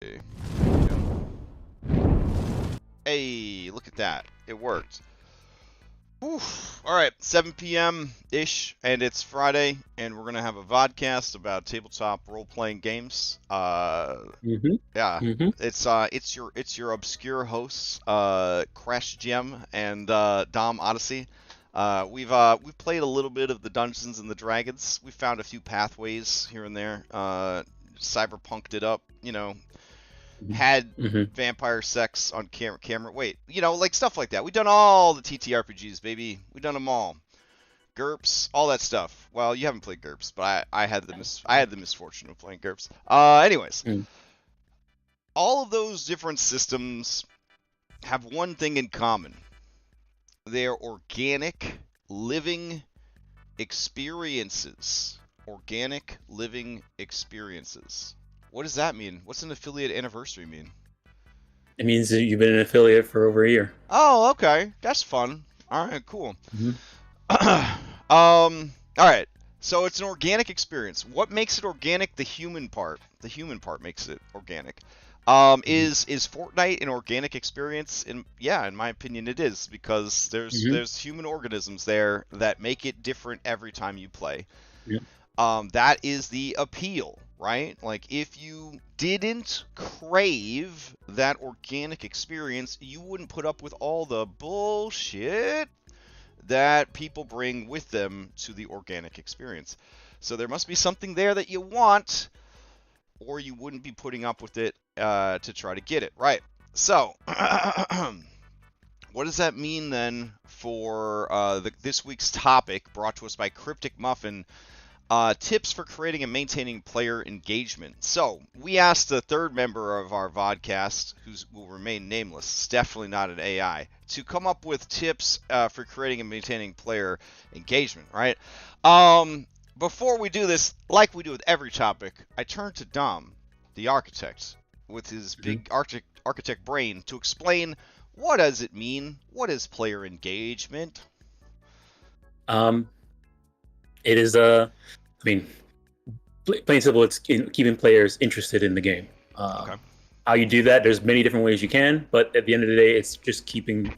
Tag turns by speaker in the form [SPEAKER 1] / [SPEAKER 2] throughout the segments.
[SPEAKER 1] Okay. Hey, look at that. It worked. Oof. All right, 7 p.m.-ish, and it's Friday, and we're going to have a VodCast about tabletop role-playing games. Yeah,
[SPEAKER 2] Mm-hmm.
[SPEAKER 1] it's your obscure hosts, CRASHDOM and Dom Odyssey. We've played a little bit of the Dungeons and the Dragons. We found a few pathways here and there. Cyberpunked it up, had
[SPEAKER 2] Mm-hmm.
[SPEAKER 1] vampire sex on camera. Wait, like stuff like that. We've done all the TTRPGs, baby. We've done them all. GURPS, all that stuff. Well, you haven't played GURPS, but I had the misfortune of playing GURPS. Anyways, all of those different systems have one thing in common. They're organic, living experiences. Organic, living experiences. What does that mean? What's an affiliate anniversary mean?
[SPEAKER 2] It means that you've been an affiliate for over a year.
[SPEAKER 1] Oh, okay. That's fun. All right, cool.
[SPEAKER 2] Mm-hmm.
[SPEAKER 1] All right. So it's an organic experience. What makes it organic? The human part. The human part makes it organic. Is Fortnite an organic experience? In my opinion, it is, because there's human organisms there that make it different every time you play.
[SPEAKER 2] Yep.
[SPEAKER 1] That is the appeal, right? Like, if you didn't crave that organic experience, you wouldn't put up with all the bullshit that people bring with them to the organic experience. So there must be something there that you want, or you wouldn't be putting up with it to try to get it, right? So, what does that mean then for this week's topic, brought to us by Cryptic Muffin? Tips for creating and maintaining player engagement. So, we asked the third member of our VodCast, who will remain nameless, it's definitely not an AI, to come up with tips for creating and maintaining player engagement, right? Before we do this, like we do with every topic, I turn to Dom, the architect, with his big architect brain, to explain, what does it mean? What is player engagement?
[SPEAKER 2] It is plain and simple. It's keeping players interested in the game.
[SPEAKER 1] Okay.
[SPEAKER 2] How you do that? There's many different ways you can, but at the end of the day, it's just keeping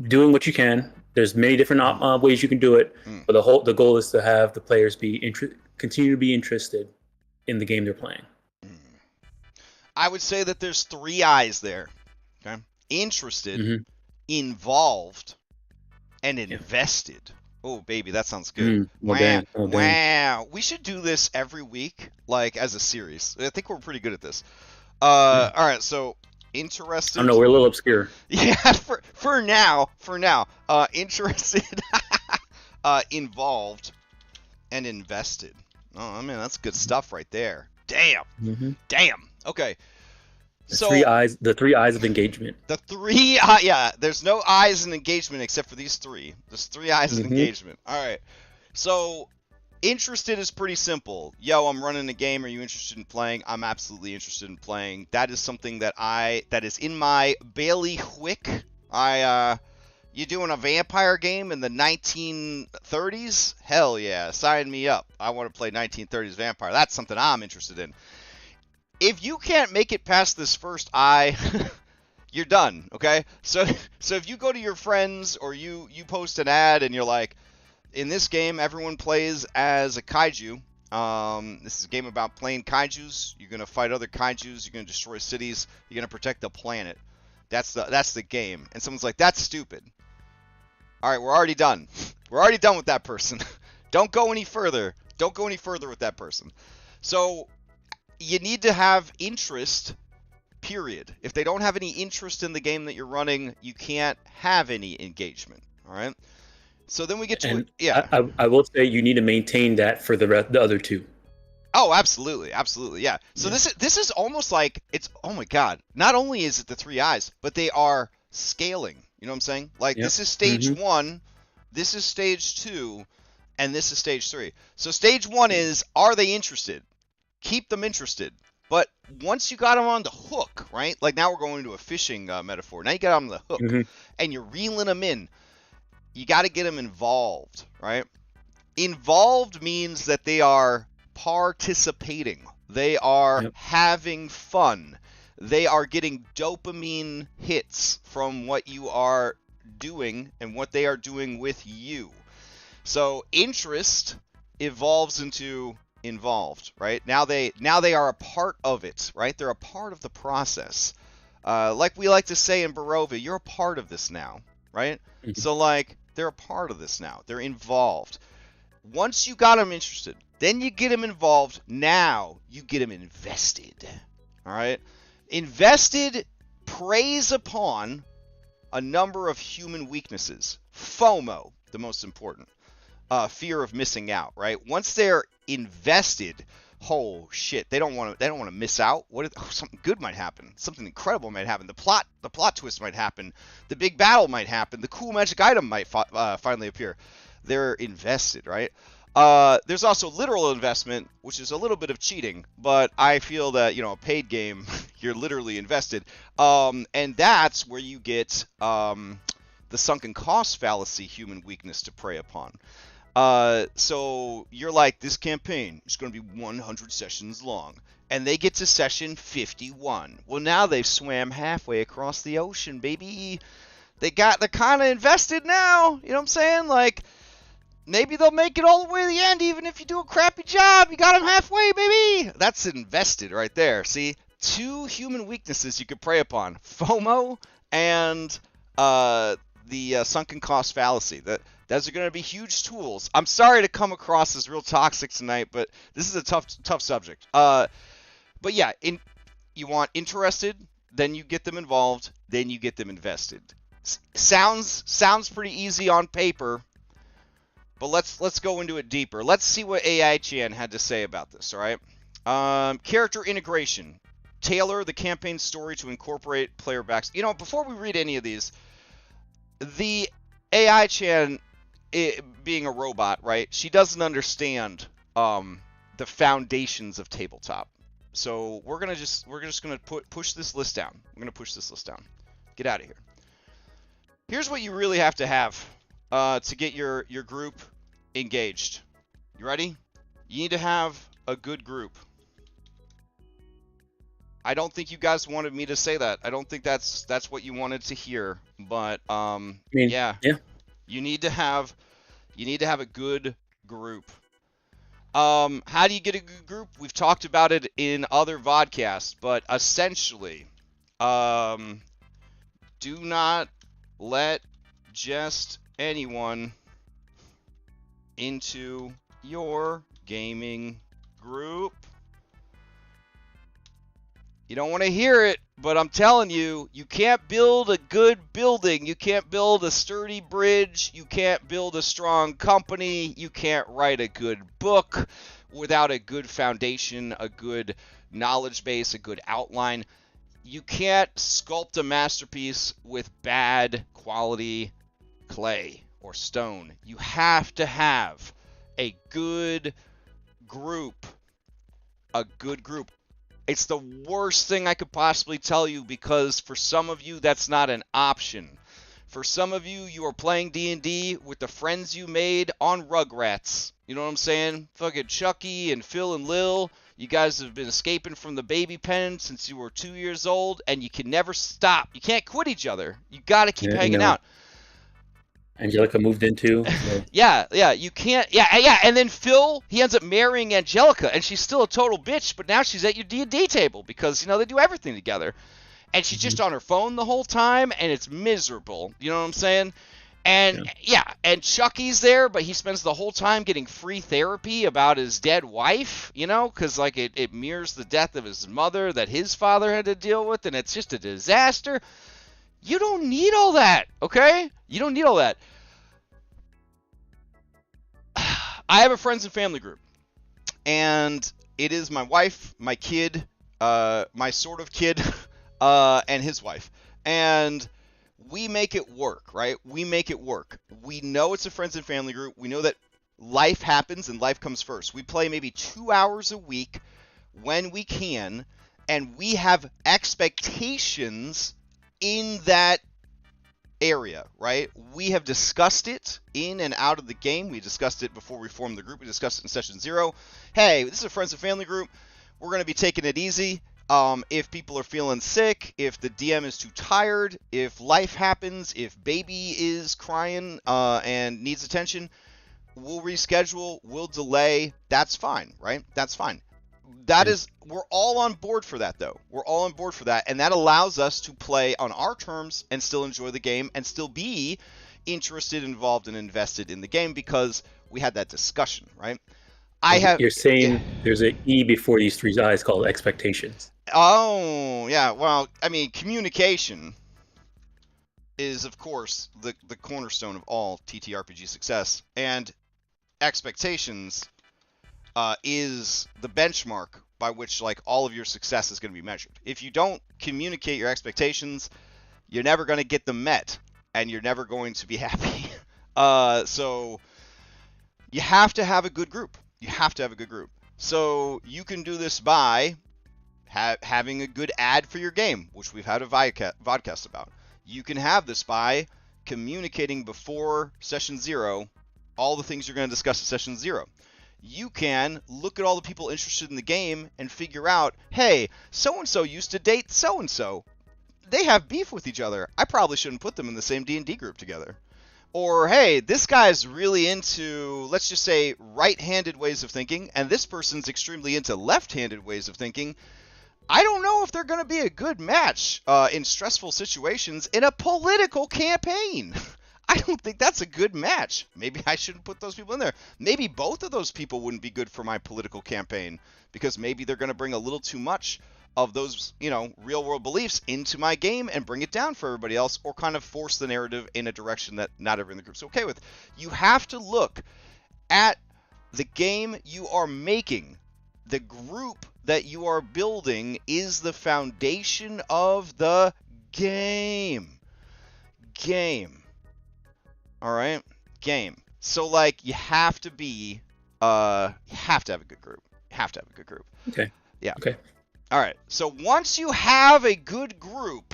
[SPEAKER 2] doing what you can. There's many different ways you can do it, but the goal is to have the players continue to be interested in the game they're playing.
[SPEAKER 1] I would say that there's 3 I's there. Okay. Interested, involved, and invested. Oh, baby, that sounds good. Wow. We should do this every week, like, as a series. I think we're pretty good at this. All right, so interested.
[SPEAKER 2] I don't know, we're a little obscure.
[SPEAKER 1] Yeah, for now. Interested, involved, and invested. Oh, I mean, that's good stuff right there. Damn. Damn. Okay.
[SPEAKER 2] The 3 I's of engagement.
[SPEAKER 1] The 3 there's no I's in engagement except for these 3. There's 3 I's in engagement. All right. So, interested is pretty simple. Yo, I'm running a game. Are you interested in playing? I'm absolutely interested in playing. That is something that is in my bailiwick. You doing a vampire game in the 1930s? Hell yeah, sign me up. I want to play 1930s vampire. That's something I'm interested in. If you can't make it past this first I, you're done, okay? So if you go to your friends or you post an ad and you're like, in this game, everyone plays as a kaiju. This is a game about playing kaijus. You're going to fight other kaijus. You're going to destroy cities. You're going to protect the planet. That's the game. And someone's like, that's stupid. All right, we're already done. We're already done with that person. Don't go any further. Don't go any further with that person. So you need to have interest, period. If they don't have any interest in the game that you're running, you can't have any engagement, all right? So then we get to
[SPEAKER 2] I will say you need to maintain that for the other 2.
[SPEAKER 1] Oh, absolutely, yeah. So this is almost like, it's, oh my god, not only is it the 3 I's, but they are scaling. You know what I'm saying? Like, this is stage 1, this is stage 2, and this is stage 3. So stage 1 is, are they interested? Keep them interested. But once you got them on the hook, right? Like, now we're going into a fishing metaphor. Now you got them on the hook, and you're reeling them in. You got to get them involved, right? Involved means that they are participating. They are
[SPEAKER 2] Yep.
[SPEAKER 1] having fun. They are getting dopamine hits from what you are doing and what they are doing with you. So interest evolves into involved, right? Now they are a part of it, right? They're a part of the process. Like we like to say in Barovia, you're a part of this now, right?
[SPEAKER 2] Mhm.
[SPEAKER 1] So like they're a part of this now. They're involved. Once you got them interested, then you get them involved. Now you get them invested. All right? Invested preys upon a number of human weaknesses. FOMO, the most important. Fear of missing out, right? Once they're invested, oh shit, they don't want to miss out. Something good might happen. Something incredible might happen. The plot twist might happen. The big battle might happen. The cool magic item might finally appear. They're invested, right? There's also literal investment, which is a little bit of cheating, but I feel that, a paid game, you're literally invested. And that's where you get the sunken cost fallacy human weakness to prey upon. So you're like, this campaign is going to be 100 sessions long, and they get to session 51. Well, now they've swam halfway across the ocean, baby. They're kind of invested now. You know what I'm saying? Like, maybe they'll make it all the way to the end, even if you do a crappy job. You got them halfway, baby. That's invested right there. See, 2 human weaknesses you could prey upon: FOMO and the sunken cost fallacy. Those are going to be huge tools. I'm sorry to come across as real toxic tonight, but this is a tough subject. But yeah, you want interested, then you get them involved, then you get them invested. Sounds pretty easy on paper, but let's go into it deeper. Let's see what AI Chan had to say about this. All right, character integration. Tailor the campaign story to incorporate player backs. Before we read any of these, the AI Chan, being a robot, right? She doesn't understand the foundations of tabletop. So we're just gonna push this list down. We're gonna push this list down. Get out of here. Here's what you really have to have to get your group engaged. You ready? You need to have a good group. I don't think you guys wanted me to say that. I don't think that's what you wanted to hear. But yeah. You need to have a good group. How do you get a good group? We've talked about it in other VodCasts, but essentially, do not let just anyone into your gaming group. You don't want to hear it, but I'm telling you, you can't build a good building. You can't build a sturdy bridge. You can't build a strong company. You can't write a good book without a good foundation, a good knowledge base, a good outline. You can't sculpt a masterpiece with bad quality clay or stone. You have to have a good group. A good group. It's the worst thing I could possibly tell you, because for some of you, that's not an option. For some of you, you are playing D&D with the friends you made on Rugrats. You know what I'm saying? Fucking Chucky and Phil and Lil. You guys have been escaping from the baby pen since you were 2 years old, and you can never stop. You can't quit each other. You got to keep hanging out.
[SPEAKER 2] Angelica moved into. So.
[SPEAKER 1] Yeah, you can't. Yeah. And then Phil, he ends up marrying Angelica, and she's still a total bitch, but now she's at your D&D table because, they do everything together. And she's just on her phone the whole time, and it's miserable. You know what I'm saying? And and Chucky's there, but he spends the whole time getting free therapy about his dead wife, because it mirrors the death of his mother that his father had to deal with, and it's just a disaster. You don't need all that, okay? You don't need all that. I have a friends and family group, and it is my wife, my kid, my sort of kid, and his wife. And we make it work, right? We make it work. We know it's a friends and family group. We know that life happens and life comes first. We play maybe 2 hours a week when we can, and we have expectations in that area, right? We have discussed it in and out of the game. We discussed it before we formed the group. We discussed it in session 0. Hey, this is a friends and family group. we're going to be taking it easy. If people are feeling sick, if the DM is too tired, if life happens, if baby is crying and needs attention, we'll reschedule, we'll delay. That's fine, right? That's fine. We're all on board for that, though. We're all on board for that, and that allows us to play on our terms and still enjoy the game and still be interested, involved, and invested in the game because we had that discussion, right?
[SPEAKER 2] You're saying there's an E before these three I's called expectations.
[SPEAKER 1] Oh, yeah. Well, I mean, communication is, of course, the cornerstone of all TTRPG success, and expectations is the benchmark by which like all of your success is going to be measured. If you don't communicate your expectations, you're never going to get them met, and you're never going to be happy. So you have to have a good group. You have to have a good group. So you can do this by having a good ad for your game, which we've had a VodCast about. You can have this by communicating before session 0 all the things you're going to discuss at session 0. You can look at all the people interested in the game and figure out, hey, so-and-so used to date so-and-so. They have beef with each other. I probably shouldn't put them in the same D&D group together. Or, hey, this guy's really into, let's just say, right-handed ways of thinking, and this person's extremely into left-handed ways of thinking. I don't know if they're going to be a good match in stressful situations in a political campaign. I don't think that's a good match. Maybe I shouldn't put those people in there. Maybe both of those people wouldn't be good for my political campaign because maybe they're going to bring a little too much of those, real-world beliefs into my game and bring it down for everybody else, or kind of force the narrative in a direction that not everyone in the group's okay with. You have to look at the game you are making. The group that you are building is the foundation of the game. All right? Game. So, you have to be, you have to have a good group.
[SPEAKER 2] Okay.
[SPEAKER 1] Yeah.
[SPEAKER 2] Okay.
[SPEAKER 1] All right. So once you have a good group,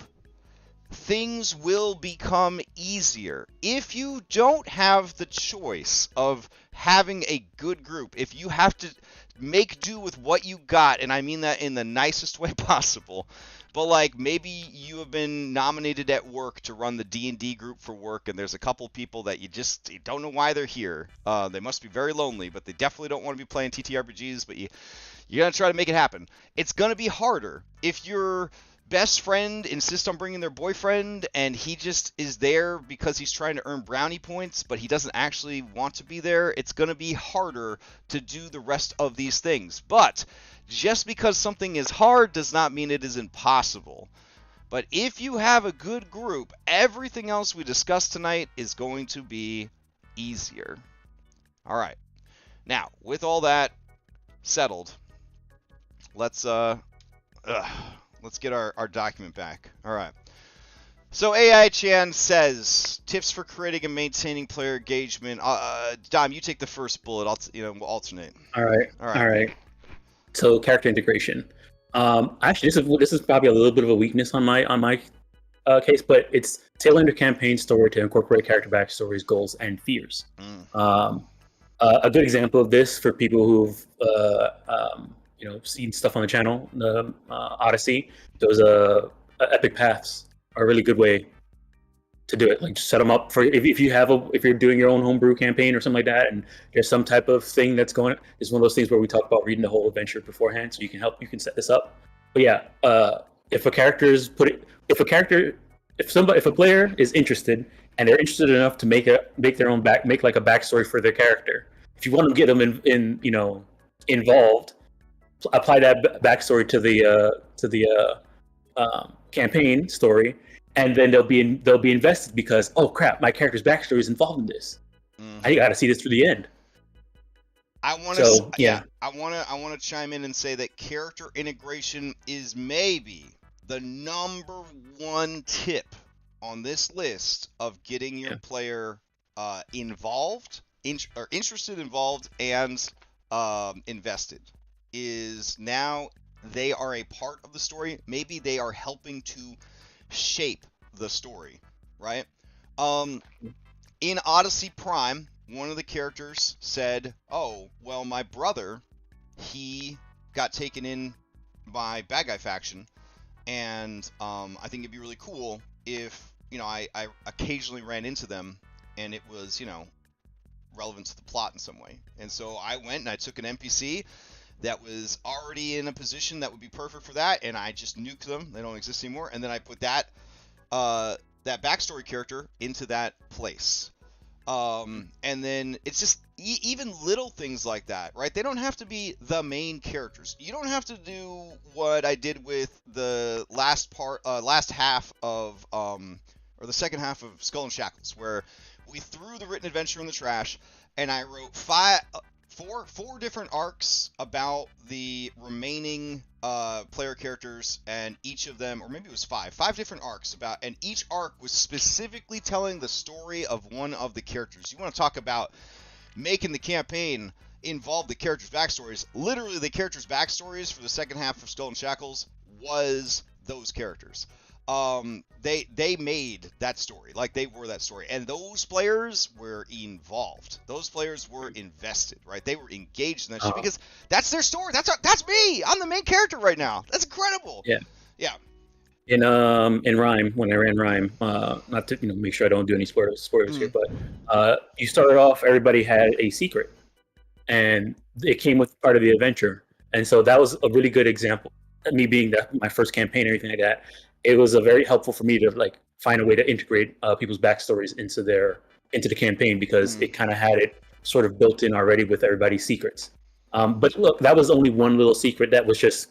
[SPEAKER 1] things will become easier. If you don't have the choice of having a good group, if you have to make do with what you got, and I mean that in the nicest way possible, but maybe you have been nominated at work to run the D&D group for work, and there's a couple people that you don't know why they're here. They must be very lonely, but they definitely don't want to be playing TTRPGs, but you're going to try to make it happen. It's going to be harder. If your best friend insists on bringing their boyfriend and he just is there because he's trying to earn brownie points, but he doesn't actually want to be there, it's going to be harder to do the rest of these things. But just because something is hard does not mean it is impossible. But if you have a good group, everything else we discussed tonight is going to be easier. All right. Now, with all that settled, let's get our document back. All right. So AI Chan says tips for creating and maintaining player engagement. Dom, you take the first bullet. We'll alternate.
[SPEAKER 2] All right. So character integration. Actually, this is probably a little bit of a weakness on my case, but it's tailor your campaign story to incorporate character backstories, goals, and fears. A good example of this for people who've seen stuff on the channel, the Odyssey, those epic paths are a really good way to do it. Just set them up for if you're doing your own homebrew campaign or something like that, and there's some type of thing that's going. It's one of those things where we talk about reading the whole adventure beforehand, so you can set this up. But yeah, if a player is interested and they're interested enough to make a backstory for their character, if you want to get them involved, apply that backstory to the campaign story, and then they'll be invested because, oh crap, my character's backstory is involved in this. I got to see this through the end.
[SPEAKER 1] I want to chime in and say that character integration is maybe the number one tip on this list of getting your player involved, interested, involved, and invested. Is now they are a part of the story. Maybe they are helping to shape the story, right? In Odyssey Prime, one of the characters said, "Oh, well, my brother, he got taken in by bad guy faction, and I think it'd be really cool if I occasionally ran into them, and it was relevant to the plot in some way. And so I went and I took an NPC that was already in a position that would be perfect for that, and I just nuked them. They don't exist anymore. And then I put that backstory character into that place. And then it's just even little things like that, right? They don't have to be the main characters. You don't have to do what I did with the last half of, or the second half of Skull and Shackles, where we threw the written adventure in the trash, and I wrote four different arcs about the remaining player characters, and each of them, or maybe it was five different arcs about, and each arc was specifically telling the story of one of the characters. You want to talk about making the campaign involve the characters' backstories. Literally, the characters' backstories for the second half of Skull and Shackles was those characters. They made that story, like they were that story, and those players were involved. Those players were invested, right? They were engaged in that shit because that's their story. That's me. I'm the main character right now. That's incredible. Yeah.
[SPEAKER 2] In Rhyme, when I ran Rhyme, not to make sure I don't do any spoilers here, but you started off, everybody had a secret, and it came with part of the adventure, and so that was a really good example. Me being my first campaign, or anything like that, it was very helpful for me to find a way to integrate people's backstories into the campaign, because it kind of had it sort of built in already with everybody's secrets. But look, that was only one little secret that was just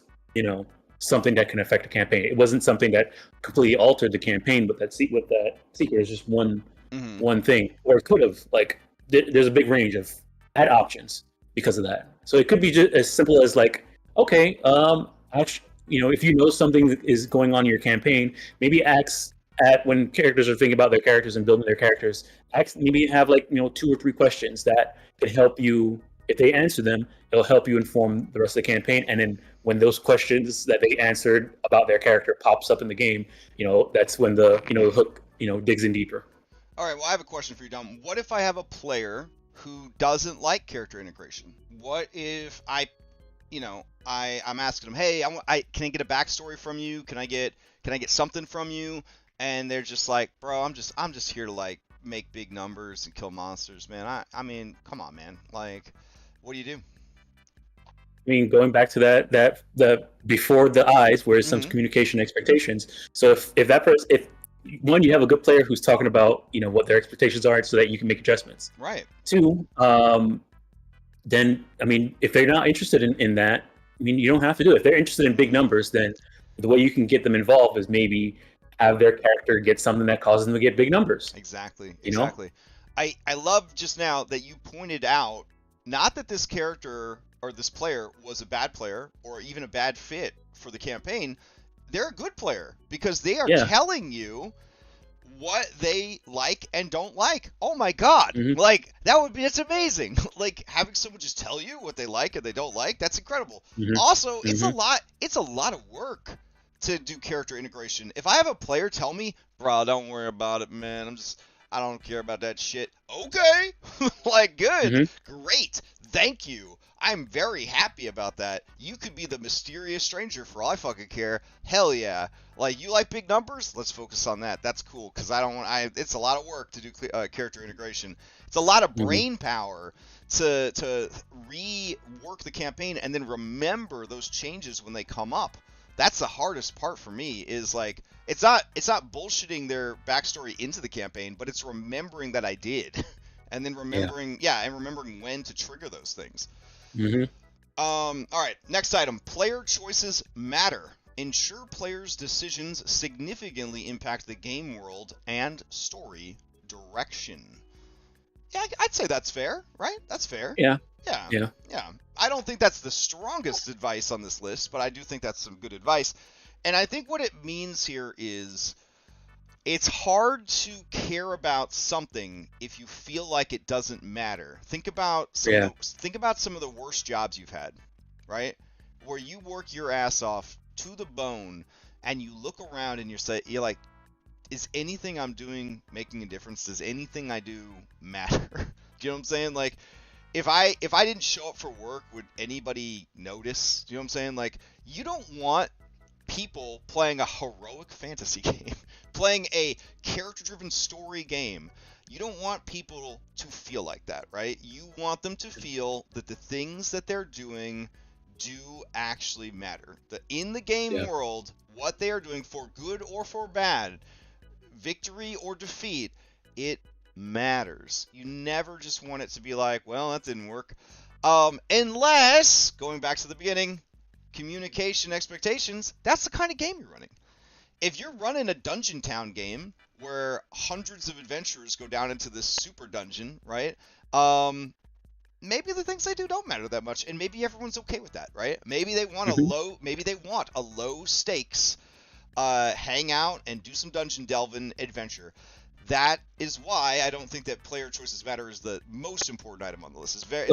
[SPEAKER 2] something that can affect the campaign. It wasn't something that completely altered the campaign, but that secret is just one thing, or it could have there's a big range of ad options because of that. So it could be just as simple as okay, actually, if you know something is going on in your campaign, maybe ask at when characters are thinking about their characters and building their characters, maybe have 2 or 3 questions that can help you. If they answer them, it'll help you inform the rest of the campaign. And then when those questions that they answered about their character pops up in the game, that's when the hook digs in deeper.
[SPEAKER 1] All right. Well, I have a question for you, Dom. What if I have a player who doesn't like character integration? What if I'm asking them, hey, can I get a backstory from you? Can I get something from you? And they're just like, bro, I'm just here to make big numbers and kill monsters, man. I mean, come on, man. What do you do?
[SPEAKER 2] I mean, going back to that before the eyes, where some communication expectations. So if that person, if one, you have a good player who's talking about what their expectations are, so that you can make adjustments.
[SPEAKER 1] Right.
[SPEAKER 2] 2, then if they're not interested in that, you don't have to do it. If they're interested in big numbers, then the way you can get them involved is maybe have their character get something that causes them to get big numbers.
[SPEAKER 1] Exactly. I love just now that you pointed out, not that this character or this player was a bad player or even a bad fit for the campaign. They're a good player because they are telling you what they like and don't like. Oh my god. It's amazing. Having someone just tell you what they like and they don't like, that's incredible. Also, it's a lot of work to do character integration. If I have a player tell me, bro, don't worry about it, man, I don't care about that shit. Okay. Good. Great. Thank you. I'm very happy about that. You could be the mysterious stranger for all I fucking care. Hell yeah. You like big numbers? Let's focus on that. That's cool, because it's a lot of work to do character integration. It's a lot of brain power to rework the campaign and then remember those changes when they come up. That's the hardest part for me, is it's not bullshitting their backstory into the campaign, but it's remembering that I did. And then remembering when to trigger those things. All right, next item. Player choices matter. Ensure players' decisions significantly impact the game world and story direction. Yeah, I'd say that's fair, right? That's fair.
[SPEAKER 2] Yeah.
[SPEAKER 1] I don't think that's the strongest advice on this list, but I do think that's some good advice. And I think what it means here is it's hard to care about something if you feel like it doesn't matter. Think about some of the worst jobs you've had, right? Where you work your ass off to the bone and you look around and you're like, is anything I'm doing making a difference? Does anything I do matter? Do you know what I'm saying? if I didn't show up for work, would anybody notice? You know what I'm saying? Like, you don't want people playing a heroic fantasy game, playing a character-driven story game. You don't want people to feel like that, right? You want them to feel that the things that they're doing do actually matter. That in the game world, what they are doing, for good or for bad, victory or defeat, it matters. You never just want it to be like, well, that didn't work. Unless, going back to the beginning, communication expectations, that's the kind of game you're running. If you're running a Dungeon Town game where hundreds of adventurers go down into this super dungeon, right? Maybe the things they do don't matter that much, and maybe everyone's okay with that, right? Maybe they want a low stakes hang out and do some dungeon delving adventure. That is why I don't think that player choices matter is the most important item on the list. It's very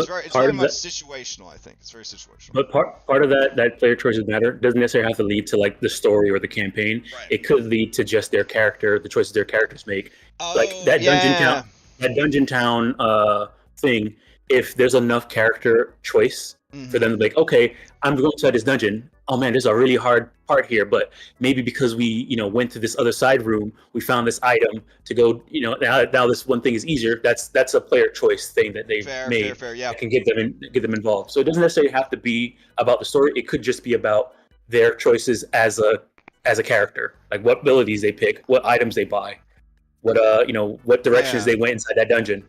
[SPEAKER 1] much situational. I think it's very situational.
[SPEAKER 2] But part of that player choices matter doesn't necessarily have to lead to like the story or the campaign. Right. It could lead to just their character, the choices their characters make. Like that Dungeon Town thing. If there's enough character choice for them to be like, okay, I'm going inside this dungeon. Oh man, there's a really hard part here, but maybe because we, went to this other side room, we found this item to go, now this one thing is easier. That's a player choice thing that they've made that can get them involved. So it doesn't necessarily have to be about the story. It could just be about their choices as a character, like what abilities they pick, what items they buy, what directions they went inside that dungeon.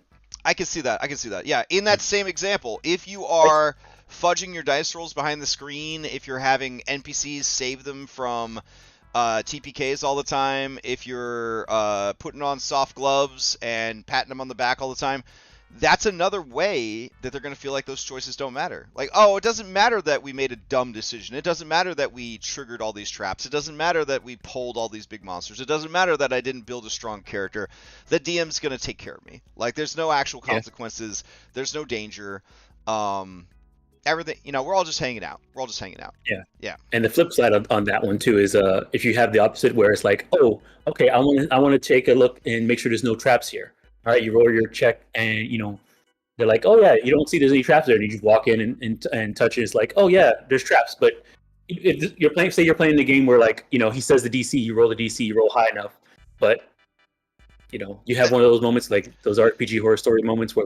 [SPEAKER 1] I can see that. Yeah, in that same example, if you are fudging your dice rolls behind the screen, if you're having NPCs save them from TPKs all the time, if you're putting on soft gloves and patting them on the back all the time, that's another way that they're going to feel like those choices don't matter. Like, oh, it doesn't matter that we made a dumb decision. It doesn't matter that we triggered all these traps. It doesn't matter that we pulled all these big monsters. It doesn't matter that I didn't build a strong character. The DM's going to take care of me. Like, there's no actual consequences. There's no danger. Everything, we're all just hanging out. Yeah.
[SPEAKER 2] And the flip side on that one too is if you have the opposite where it's like, oh, okay, I want to take a look and make sure there's no traps here. All right, you roll your check, and they're like, "Oh yeah, you don't see there's any traps there." And you just walk in and touch it. It's like, "Oh yeah, there's traps." But if you're playing the game where he says the DC, you roll the DC, you roll high enough, but you have one of those moments like those RPG horror story moments where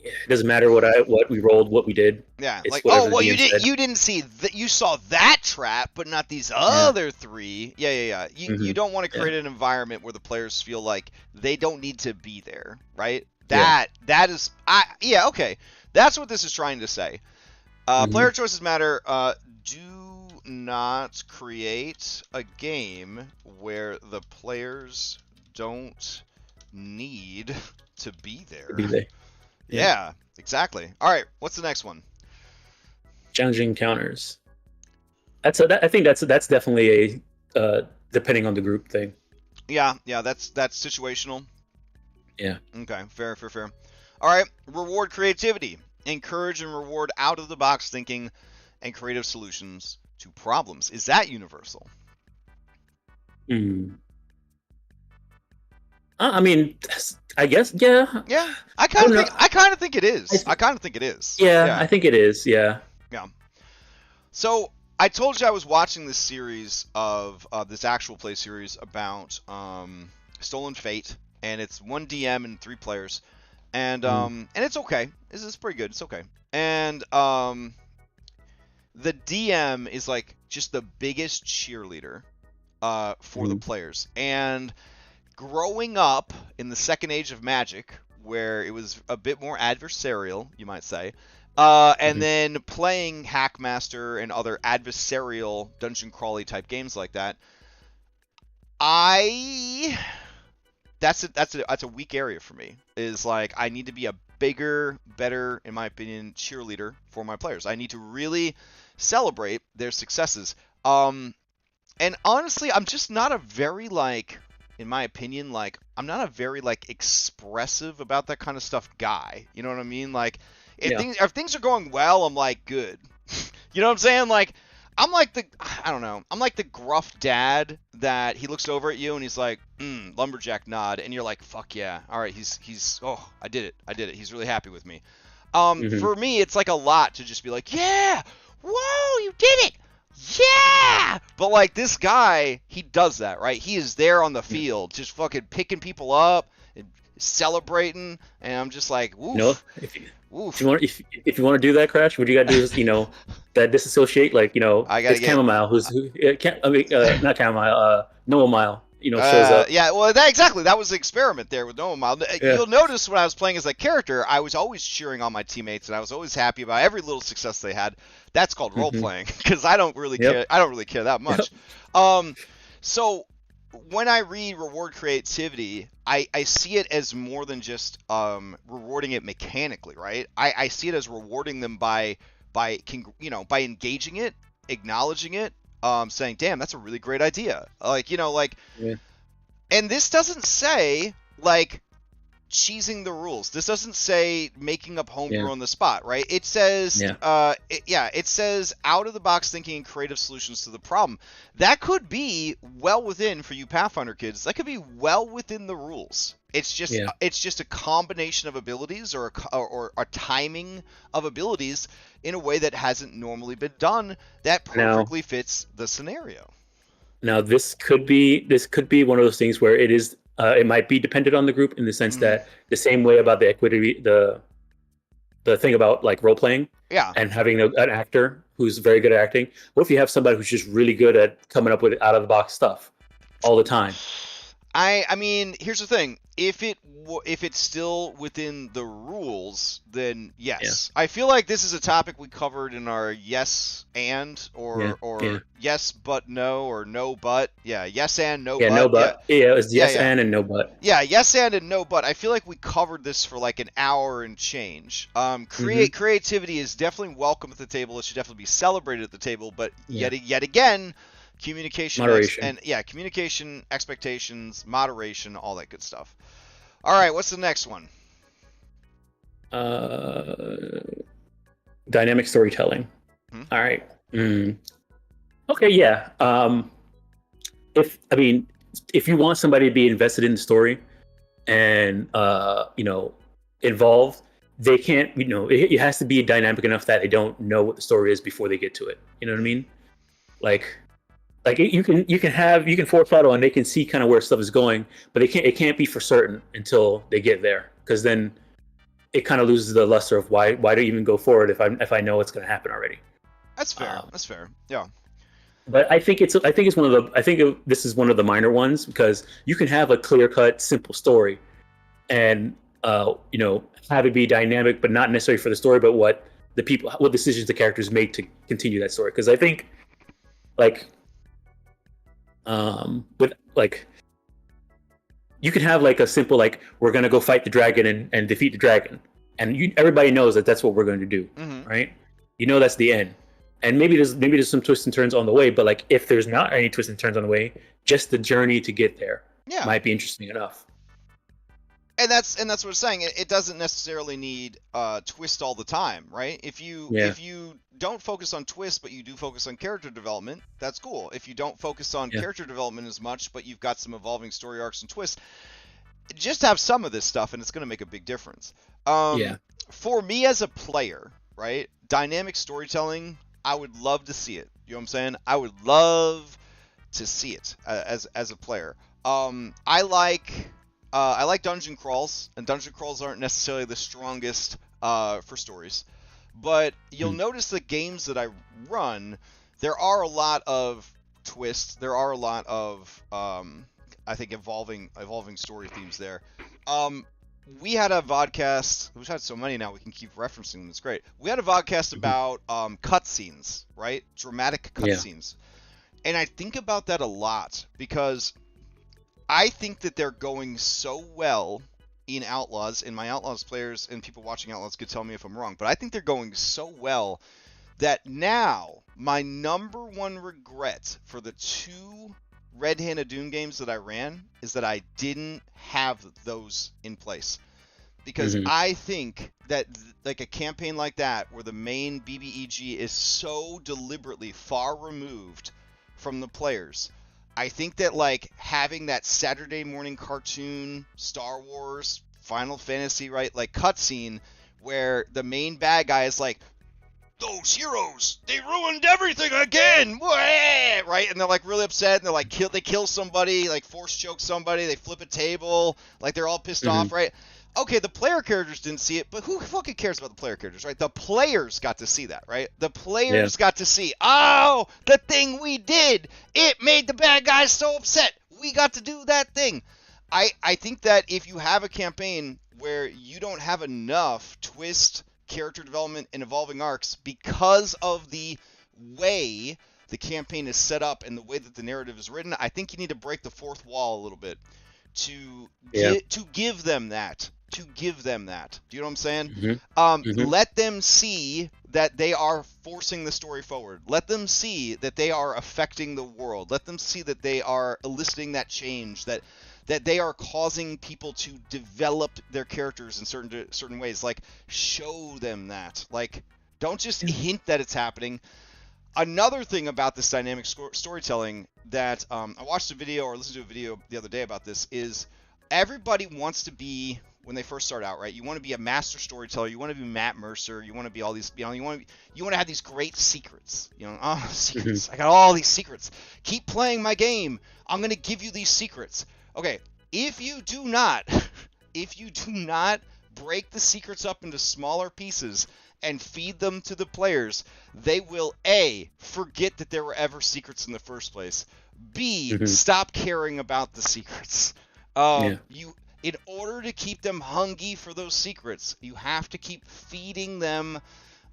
[SPEAKER 2] it doesn't matter what we rolled, what we did.
[SPEAKER 1] Yeah, it's like, oh well, you didn't see that, you saw that trap, but not these other three. Yeah. You don't want to create an environment where the players feel like they don't need to be there, right? That is, okay. That's what this is trying to say. Player choices matter. Do not create a game where the players don't need to be there. Yeah, exactly. All right, what's the next one?
[SPEAKER 2] Challenging encounters. I think that's definitely a depending on the group thing.
[SPEAKER 1] Yeah, that's situational.
[SPEAKER 2] Yeah.
[SPEAKER 1] Okay, fair. All right, reward creativity. Encourage and reward out-of-the-box thinking and creative solutions to problems. Is that universal?
[SPEAKER 2] I mean, I guess, yeah.
[SPEAKER 1] Yeah, I kind of think it is.
[SPEAKER 2] I
[SPEAKER 1] kind of think it is.
[SPEAKER 2] Yeah, I think it is. Yeah.
[SPEAKER 1] Yeah. So I told you I was watching this series of this actual play series about Stolen Fate, and it's 1 DM and 3 players, and it's okay. It's pretty good. It's okay. And the DM is like just the biggest cheerleader for the players, and growing up in the second age of Magic, where it was a bit more adversarial, you might say, and then playing Hackmaster and other adversarial dungeon crawly type games like that, that's a weak area for me. Is like, I need to be a bigger, better, in my opinion, cheerleader for my players. I need to really celebrate their successes. And honestly, I'm just not a very in my opinion, I'm not a very expressive about that kind of stuff guy. You know what I mean? If things are going well, I'm like, good. You know what I'm saying? I'm like the gruff dad that he looks over at you and he's like, lumberjack nod, and you're like, fuck yeah, all right, he's I did it. He's really happy with me. For me, it's like a lot to just be like, yeah, whoa, you did it, yeah. But like this guy, he does that, right? He is there on the field, just fucking picking people up and celebrating, and I'm just like, woof.
[SPEAKER 2] You know, if you want to do that, Crash, what you got to do is, that disassociate, like, it's Chamomile, not Chamomile, Noah Mile, shows up.
[SPEAKER 1] Yeah, well, that was the experiment there with Noah Mile.
[SPEAKER 2] Yeah.
[SPEAKER 1] You'll notice when I was playing as that character, I was always cheering on my teammates, and I was always happy about every little success they had. That's called role playing, because I don't really care. I don't really care that much. So when I read reward creativity, I see it as more than just rewarding it mechanically, right? I see it as rewarding them by engaging it, acknowledging it, saying, "Damn, that's a really great idea." And this doesn't say like cheesing the rules. This doesn't say making up homebrew on the spot, right? It says, it says out of the box thinking and creative solutions to the problem. That could be well within, for you Pathfinder kids, that could be well within the rules. It's just a combination of abilities or a timing of abilities in a way that hasn't normally been done that perfectly fits the scenario.
[SPEAKER 2] Now this could be one of those things where it might be dependent on the group, in the sense that the same way about the equity, the thing about like role playing, and having an actor who's very good at acting. What if you have somebody who's just really good at coming up with out of the box stuff all the time?
[SPEAKER 1] I mean, here's the thing. If it's still within the rules, then yes. I feel like this is a topic we covered in our yes and or yes but no, or no but. Yeah, yes and no but.
[SPEAKER 2] No but. Yeah, it was yes and no but.
[SPEAKER 1] Yeah, yes and no but. I feel like we covered this for like an hour and change. Creativity is definitely welcome at the table. It should definitely be celebrated at the table, but yet again, communication,
[SPEAKER 2] moderation.
[SPEAKER 1] Communication, expectations, moderation, all that good stuff. All right, what's the next one?
[SPEAKER 2] Dynamic storytelling. All right. Okay, yeah. If you want somebody to be invested in the story and involved, they can't. It has to be dynamic enough that they don't know what the story is before they get to it. You know what I mean? Like you can forethrottle and they can see kind of where stuff is going, but it can't be for certain until they get there, because then it kind of loses the luster of why do you even go forward if I know what's going to happen already.
[SPEAKER 1] That's fair. That's fair. Yeah.
[SPEAKER 2] But I think this is one of the minor ones, because you can have a clear-cut, simple story, and have it be dynamic, but not necessarily for the story, but what decisions the characters make to continue that story. Because I think, you can have like a simple, like, we're gonna go fight the dragon and defeat the dragon, and everybody knows that that's what we're going to do, right? That's the end. And maybe there's some twists and turns on the way, but like, if there's not any twists and turns on the way, just the journey to get there might be interesting enough.
[SPEAKER 1] And that's what I'm saying. It doesn't necessarily need twist all the time, right? If you don't focus on twist, but you do focus on character development, that's cool. If you don't focus on character development as much, but you've got some evolving story arcs and twists, just have some of this stuff, and it's going to make a big difference. For me as a player, right, dynamic storytelling, I would love to see it. You know what I'm saying? I would love to see it as a player. I like dungeon crawls, and dungeon crawls aren't necessarily the strongest for stories. But you'll notice the games that I run, there are a lot of twists. There are a lot of, I think, evolving story themes there. We had a VodCast. We've had so many now we can keep referencing them. It's great. We had a VodCast about cutscenes, right? Dramatic cutscenes. And I think about that a lot, because I think that they're going so well in Outlaws, and my Outlaws players and people watching Outlaws could tell me if I'm wrong, but I think they're going so well that now my number one regret for the 2 Red Hand of Doom games that I ran is that I didn't have those in place. Because I think that like a campaign like that, where the main BBEG is so deliberately far removed from the players, I think that like having that Saturday morning cartoon, Star Wars, Final Fantasy, right, like cutscene where the main bad guy is like, those heroes, they ruined everything again, right? And they're like really upset, and they're like they kill somebody, like force choke somebody, they flip a table, like they're all pissed off, right? Okay, the player characters didn't see it, but who fucking cares about the player characters, right? The players got to see that, right? The players got to see, oh, the thing we did, it made the bad guys so upset. We got to do that thing. I think that if you have a campaign where you don't have enough twist, character development, and evolving arcs because of the way the campaign is set up and the way that the narrative is written, I think you need to break the fourth wall a little bit to give them that. To give them that. Do you know what I'm saying? Let them see that they are forcing the story forward. Let them see that they are affecting the world. Let them see that they are eliciting that change, that they are causing people to develop their characters in certain ways. Like, show them that. Like, don't just hint that it's happening. Another thing about this dynamic storytelling that I watched a video or listened to a video the other day about this is everybody wants to be, when they first start out, right? You want to be a master storyteller. You want to be Matt Mercer. You want to be all these, you want to have these great secrets. Secrets. I got all these secrets. Keep playing my game. I'm going to give you these secrets. Okay, if you do not break the secrets up into smaller pieces and feed them to the players, they will A, forget that there were ever secrets in the first place. B, stop caring about the secrets. In order to keep them hungry for those secrets, you have to keep feeding them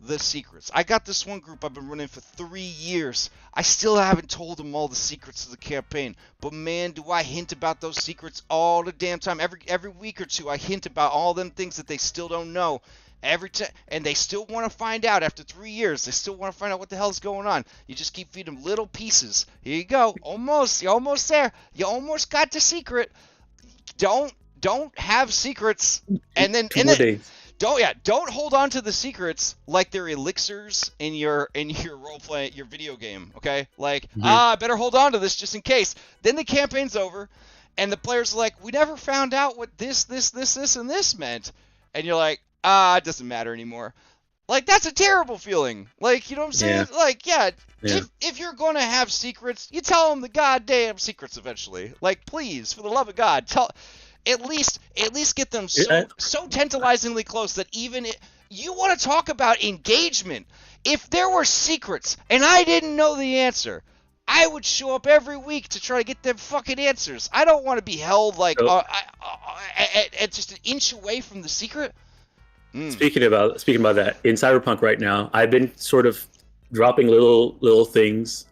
[SPEAKER 1] the secrets. I got this one group I've been running for 3 years. I still haven't told them all the secrets of the campaign, but man, do I hint about those secrets all the damn time. Every week or two, I hint about all them things that they still don't know. Every time, and they still want to find out after 3 years. They still want to find out what the hell's going on. You just keep feeding them little pieces. Here you go. You're almost there. You almost got the secret. Don't have secrets, and then don't hold on to the secrets like they're elixirs in your role play, your video game. Okay, like I better hold on to this just in case. Then the campaign's over, and the players are like, we never found out what this, and this meant, and you're like, it doesn't matter anymore. Like, that's a terrible feeling. Like, you know what I'm saying?
[SPEAKER 2] Yeah.
[SPEAKER 1] Like, if you're going to have secrets, you tell them the goddamn secrets eventually. Like, please, for the love of God, at least get them so tantalizingly close that even you want to talk about engagement. If there were secrets and I didn't know the answer, I would show up every week to try to get them fucking answers. I don't want to be held like at just an inch away from the secret.
[SPEAKER 2] Speaking about that, in Cyberpunk right now, I've been sort of dropping little things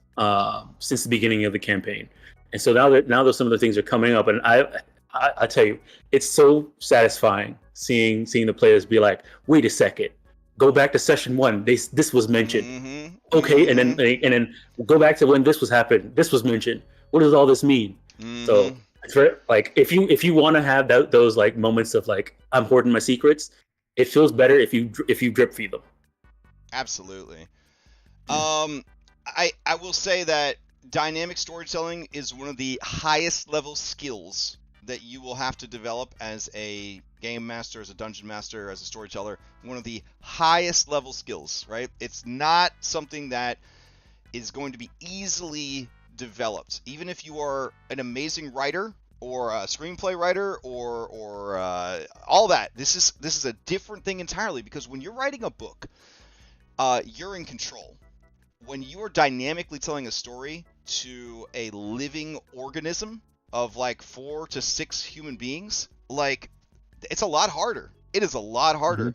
[SPEAKER 2] since the beginning of the campaign, and so now that some of the things are coming up, and I tell you, it's so satisfying seeing the players be like, wait a second, go back to session 1. This was mentioned, okay, and then go back to when this was mentioned. What does all this mean? So, like, if you want to have those like moments of like, I'm hoarding my secrets, it feels better if you drip feed them.
[SPEAKER 1] Absolutely. I will say that dynamic storytelling is one of the highest level skills that you will have to develop as a game master, as a dungeon master, as a storyteller. One of the highest level skills, right? It's not something that is going to be easily developed. Even if you are an amazing writer or a screenplay writer or all that, this is a different thing entirely, because when you're writing a book, you're in control. When you are dynamically telling a story to a living organism of like 4 to 6 human beings, like, it's a lot harder. It is a lot harder.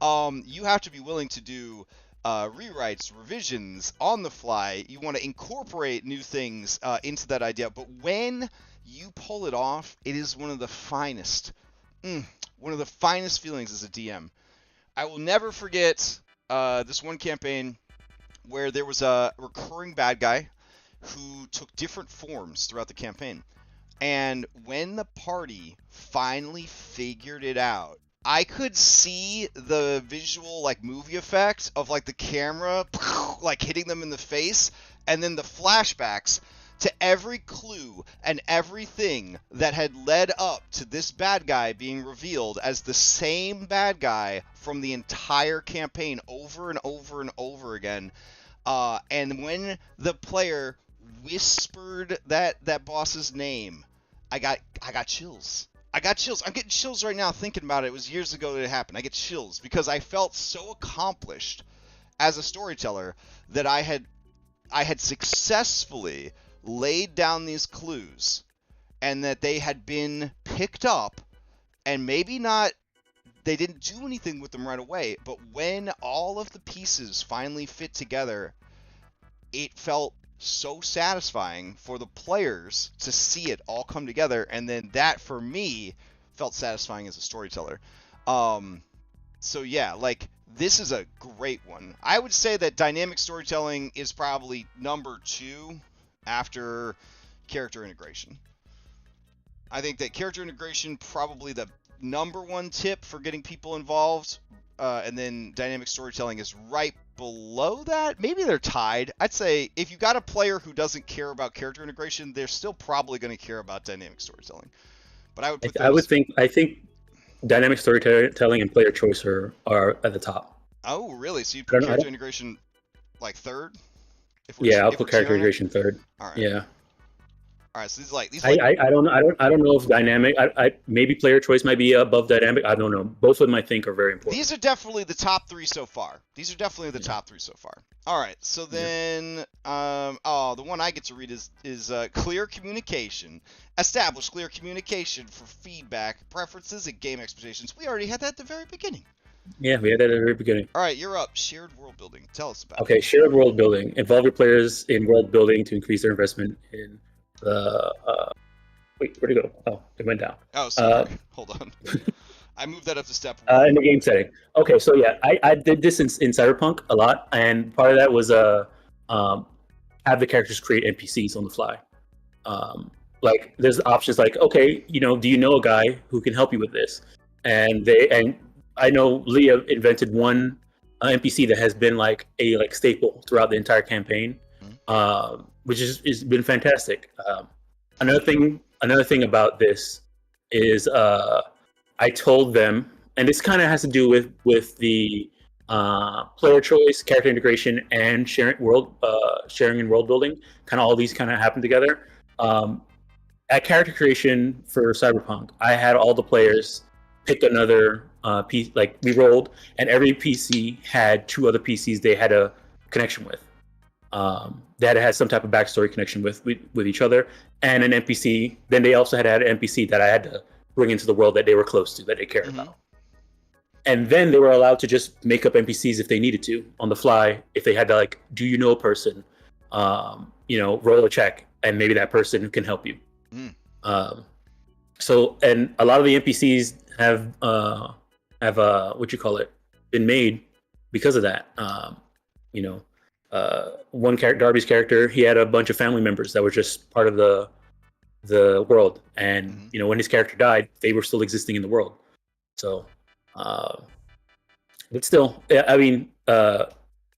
[SPEAKER 1] You have to be willing to do rewrites, revisions on the fly. You want to incorporate new things into that idea. But when you pull it off, it is one of the finest feelings as a DM. I will never forget this one campaign where there was a recurring bad guy who took different forms throughout the campaign. And when the party finally figured it out, I could see the visual, like, movie effect of, like, the camera, like, hitting them in the face, and then the flashbacks to every clue and everything that had led up to this bad guy being revealed as the same bad guy from the entire campaign over and over and over again. And when the player whispered that boss's name, I got chills. I got chills. I'm getting chills right now thinking about it. It was years ago that it happened. I get chills because I felt so accomplished as a storyteller that I had successfully laid down these clues and that they had been picked up, and maybe not, they didn't do anything with them right away, but when all of the pieces finally fit together, it felt so satisfying for the players to see it all come together, and then that for me felt satisfying as a storyteller. So yeah, like, this is a great one. I would say that dynamic storytelling is probably number 2 after character integration. I think that character integration probably the number 1 tip for getting people involved, and then dynamic storytelling is right below that. Maybe they're tied. I'd say if you got a player who doesn't care about character integration, they're still probably going to care about dynamic storytelling. But I would put
[SPEAKER 2] I think dynamic storytelling and player choice are at the top.
[SPEAKER 1] Oh, really? So you put character integration like third?
[SPEAKER 2] I'll put character integration third.
[SPEAKER 1] All right.
[SPEAKER 2] Yeah.
[SPEAKER 1] All right. So
[SPEAKER 2] I don't know if dynamic. I maybe player choice might be above dynamic. I don't know. Both of them I think are very important.
[SPEAKER 1] These are definitely the top 3 so far. Top 3 so far. All right. So then, the one I get to read is clear communication. Establish clear communication for feedback, preferences, and game expectations. We already had that at the very beginning.
[SPEAKER 2] Yeah, we had that at the very beginning.
[SPEAKER 1] All right, you're up. Shared world building. Tell us about it.
[SPEAKER 2] Okay, shared world building. Involve your players in world building to increase their investment in the. Wait, where'd it go? Oh, it went down.
[SPEAKER 1] Oh, sorry. Hold on. I moved that up to step
[SPEAKER 2] 1. In the game setting. Okay, so yeah, I did this in Cyberpunk a lot, and part of that was have the characters create NPCs on the fly. Like, there's options like, okay, do you know a guy who can help you with this? And I know Leah invented one NPC that has been like a staple throughout the entire campaign, which has been fantastic. Another thing about this is I told them, and this kind of has to do with the player choice, character integration, and sharing and world building. Kind of all these kind of happen together. At character creation for Cyberpunk, I had all the players pick another piece. Like, we rolled, and every PC had 2 other PCs they had a connection with. That had some type of backstory connection with each other, and an NPC. Then they also had an NPC that I had to bring into the world that they were close to, that they cared about. And then they were allowed to just make up NPCs if they needed to on the fly. If they had to, do you know a person? Roll a check, and maybe that person can help you. So, and a lot of the NPCs have been made because of that. One character, Darby's character, he had a bunch of family members that were just part of the world, and when his character died, they were still existing in the world. So, but still, I mean,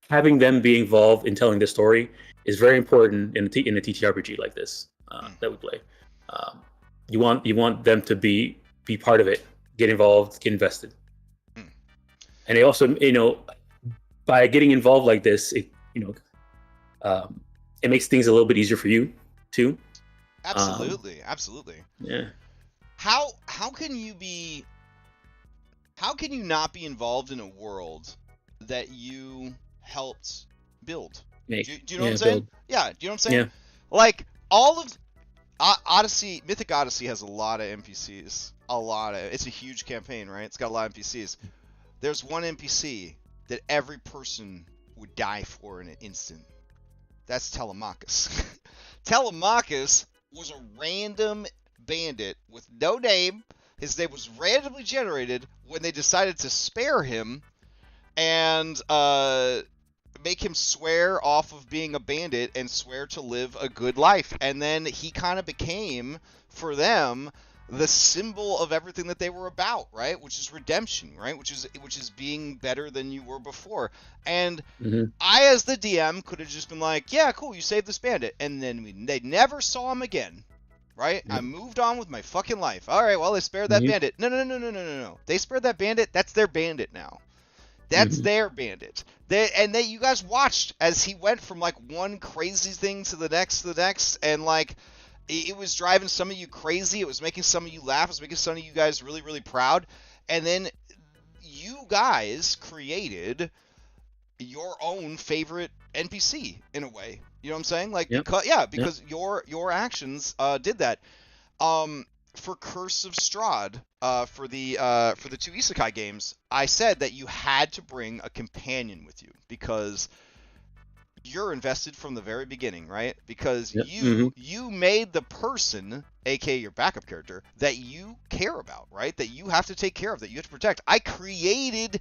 [SPEAKER 2] having them be involved in telling the story is very important in a TTRPG like this that we play. You want them to be part of it, get involved, get invested, and they also, by getting involved like this, it makes things a little bit easier for you too.
[SPEAKER 1] Absolutely.
[SPEAKER 2] Yeah.
[SPEAKER 1] How can you not be involved in a world that you helped build? Do you know what I'm saying? Yeah. Do you know what I'm saying?
[SPEAKER 2] Yeah.
[SPEAKER 1] Like, all of Odyssey, Mythic Odyssey has a lot of NPCs. It's a huge campaign, right? It's got a lot of NPCs. There's one NPC that every person would die for in an instant. That's Telemachus. Telemachus was a random bandit with no name. His name was randomly generated when they decided to spare him and make him swear off of being a bandit and swear to live a good life. And then he kind of became, for them, the symbol of everything that they were about, right? Which is redemption, right? Which is being better than you were before. And I, as the DM, could have just been like, yeah, cool, you saved this bandit. And then they never saw him again, right? I moved on with my fucking life. All right, well, they spared that bandit. No. They spared that bandit. That's their bandit now. That's their bandit. You guys watched as he went from like one crazy thing to the next, and like it was driving some of you crazy. It was making some of you laugh. It was making some of you guys really, really proud. And then you guys created your own favorite NPC in a way. You know what I'm saying? Like because your actions did that. For Curse of Strahd, for the 2 Isekai games, I said that you had to bring a companion with you because you're invested from the very beginning, right? Because you made the person, aka your backup character, that you care about, right? That you have to take care of, that you have to protect. I created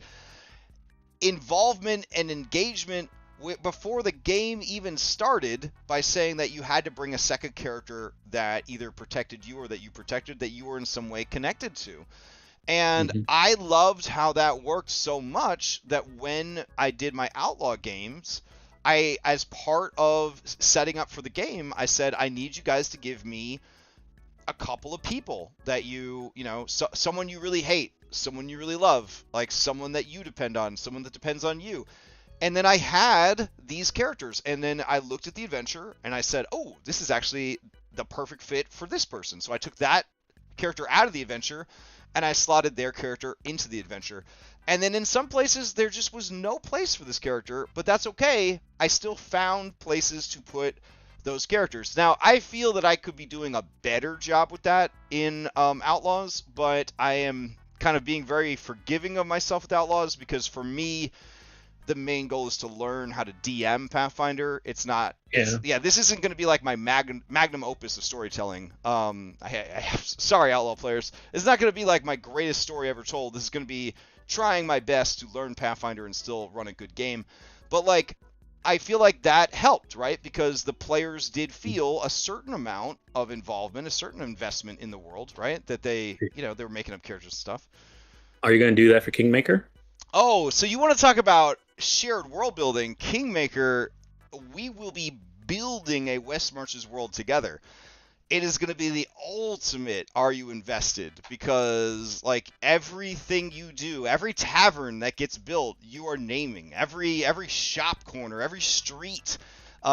[SPEAKER 1] involvement and engagement before the game even started by saying that you had to bring a second character that either protected you or that you protected, that you were in some way connected to. And I loved how that worked so much that when I did my Outlaw games, as part of setting up for the game, I said, I need you guys to give me a couple of people that someone you really hate, someone you really love, like someone that you depend on, someone that depends on you. And then I had these characters, and then I looked at the adventure, and I said, oh, this is actually the perfect fit for this person. So I took that character out of the adventure, and I slotted their character into the adventure. And then in some places, there just was no place for this character, but that's okay. I still found places to put those characters. Now, I feel that I could be doing a better job with that in Outlaws, but I am kind of being very forgiving of myself with Outlaws, because for me, the main goal is to learn how to DM Pathfinder. It's not, this isn't going to be like my magnum opus of storytelling. Sorry, Outlaw players. It's not going to be like my greatest story ever told. This is going to be trying my best to learn Pathfinder and still run a good game. But like, I feel like that helped, right? Because the players did feel a certain amount of involvement, a certain investment in the world, right? That they were making up characters and stuff.
[SPEAKER 2] Are you going to do that for Kingmaker?
[SPEAKER 1] Oh, so you want to talk about shared world building? Kingmaker, we will be building a West Marches world together. It is going to be the ultimate are you invested, because like everything you do, every tavern that gets built, you are naming. Every shop corner, every street,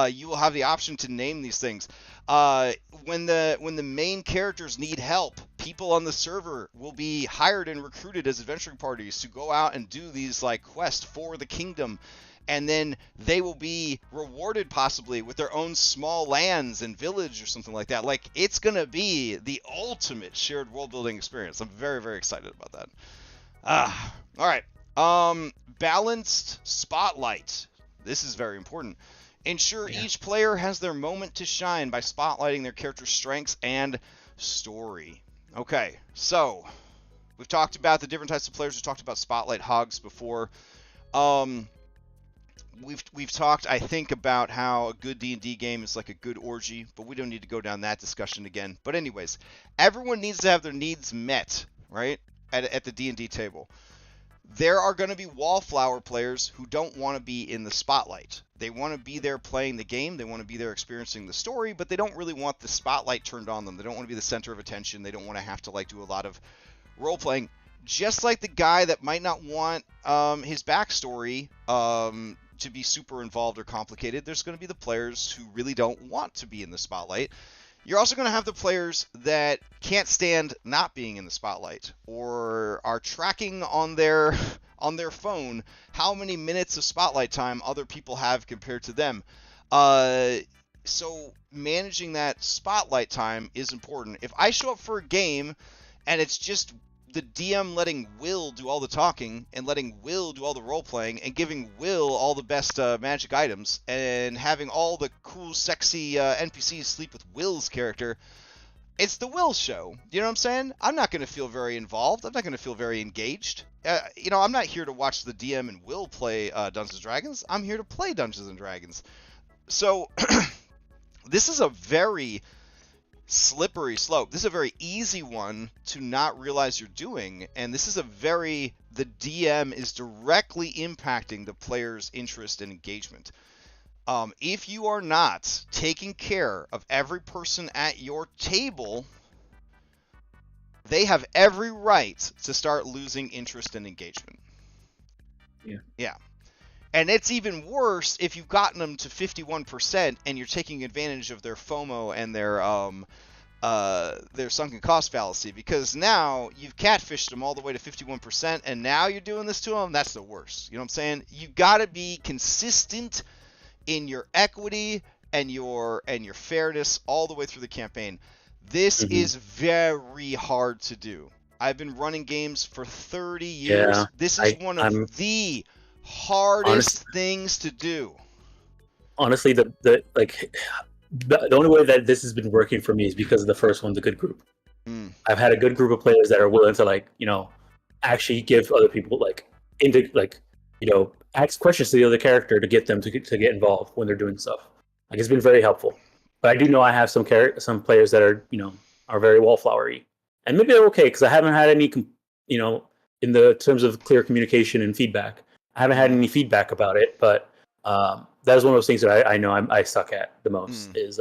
[SPEAKER 1] you will have the option to name these things. When the main characters need help, people on the server will be hired and recruited as adventuring parties to go out and do these like quests for the kingdom. And then they will be rewarded possibly with their own small lands and village or something like that. Like, it's going to be the ultimate shared world building experience. I'm very, very excited about that. All right. Balanced spotlight. This is very important. Ensure each player has their moment to shine by spotlighting their character's strengths and story. Okay, so we've talked about the different types of players. We've talked about spotlight hogs before. We've talked, I think, about how a good D&D game is like a good orgy, but we don't need to go down that discussion again. But anyways, everyone needs to have their needs met, right, at the D&D table. There are going to be wallflower players who don't want to be in the spotlight. They want to be there playing the game. They want to be there experiencing the story, but they don't really want the spotlight turned on them. They don't want to be the center of attention. They don't want to have to like do a lot of role-playing. Just like the guy that might not want his backstory to be super involved or complicated, there's going to be the players who really don't want to be in the spotlight. You're also going to have the players that can't stand not being in the spotlight, or are tracking on their phone how many minutes of spotlight time other people have compared to them. So managing that spotlight time is important. If I show up for a game and it's just the DM letting Will do all the talking and letting Will do all the role-playing and giving Will all the best magic items and having all the cool, sexy NPCs sleep with Will's character, it's the Will show. You know what I'm saying? I'm not going to feel very involved. I'm not going to feel very engaged. I'm not here to watch the DM and Will play Dungeons & Dragons. I'm here to play Dungeons & Dragons. So this is a very slippery slope. This is a very easy one to not realize you're doing, and this is the DM is directly impacting the player's interest and engagement. If you are not taking care of every person at your table, they have every right to start losing interest and engagement. Yeah. And it's even worse if you've gotten them to 51% and you're taking advantage of their FOMO and their sunken cost fallacy, because now you've catfished them all the way to 51% and now you're doing this to them. That's the worst. You know what I'm saying? You got to be consistent in your equity and your fairness all the way through the campaign. This is very hard to do. I've been running games for 30 years.
[SPEAKER 2] Yeah,
[SPEAKER 1] This is one of the hardest things to do.
[SPEAKER 2] Honestly, the only way that this has been working for me is because of the first one, the good group. I've had a good group of players that are willing to actually give other people ask questions to the other character to get them to get involved when they're doing stuff. Like, it's been very helpful. But I do know I have some players that are very wallflowery, and maybe they're okay because I haven't had any in the terms of clear communication and feedback. I haven't had any feedback about it, but that is one of those things that I know I suck at the most is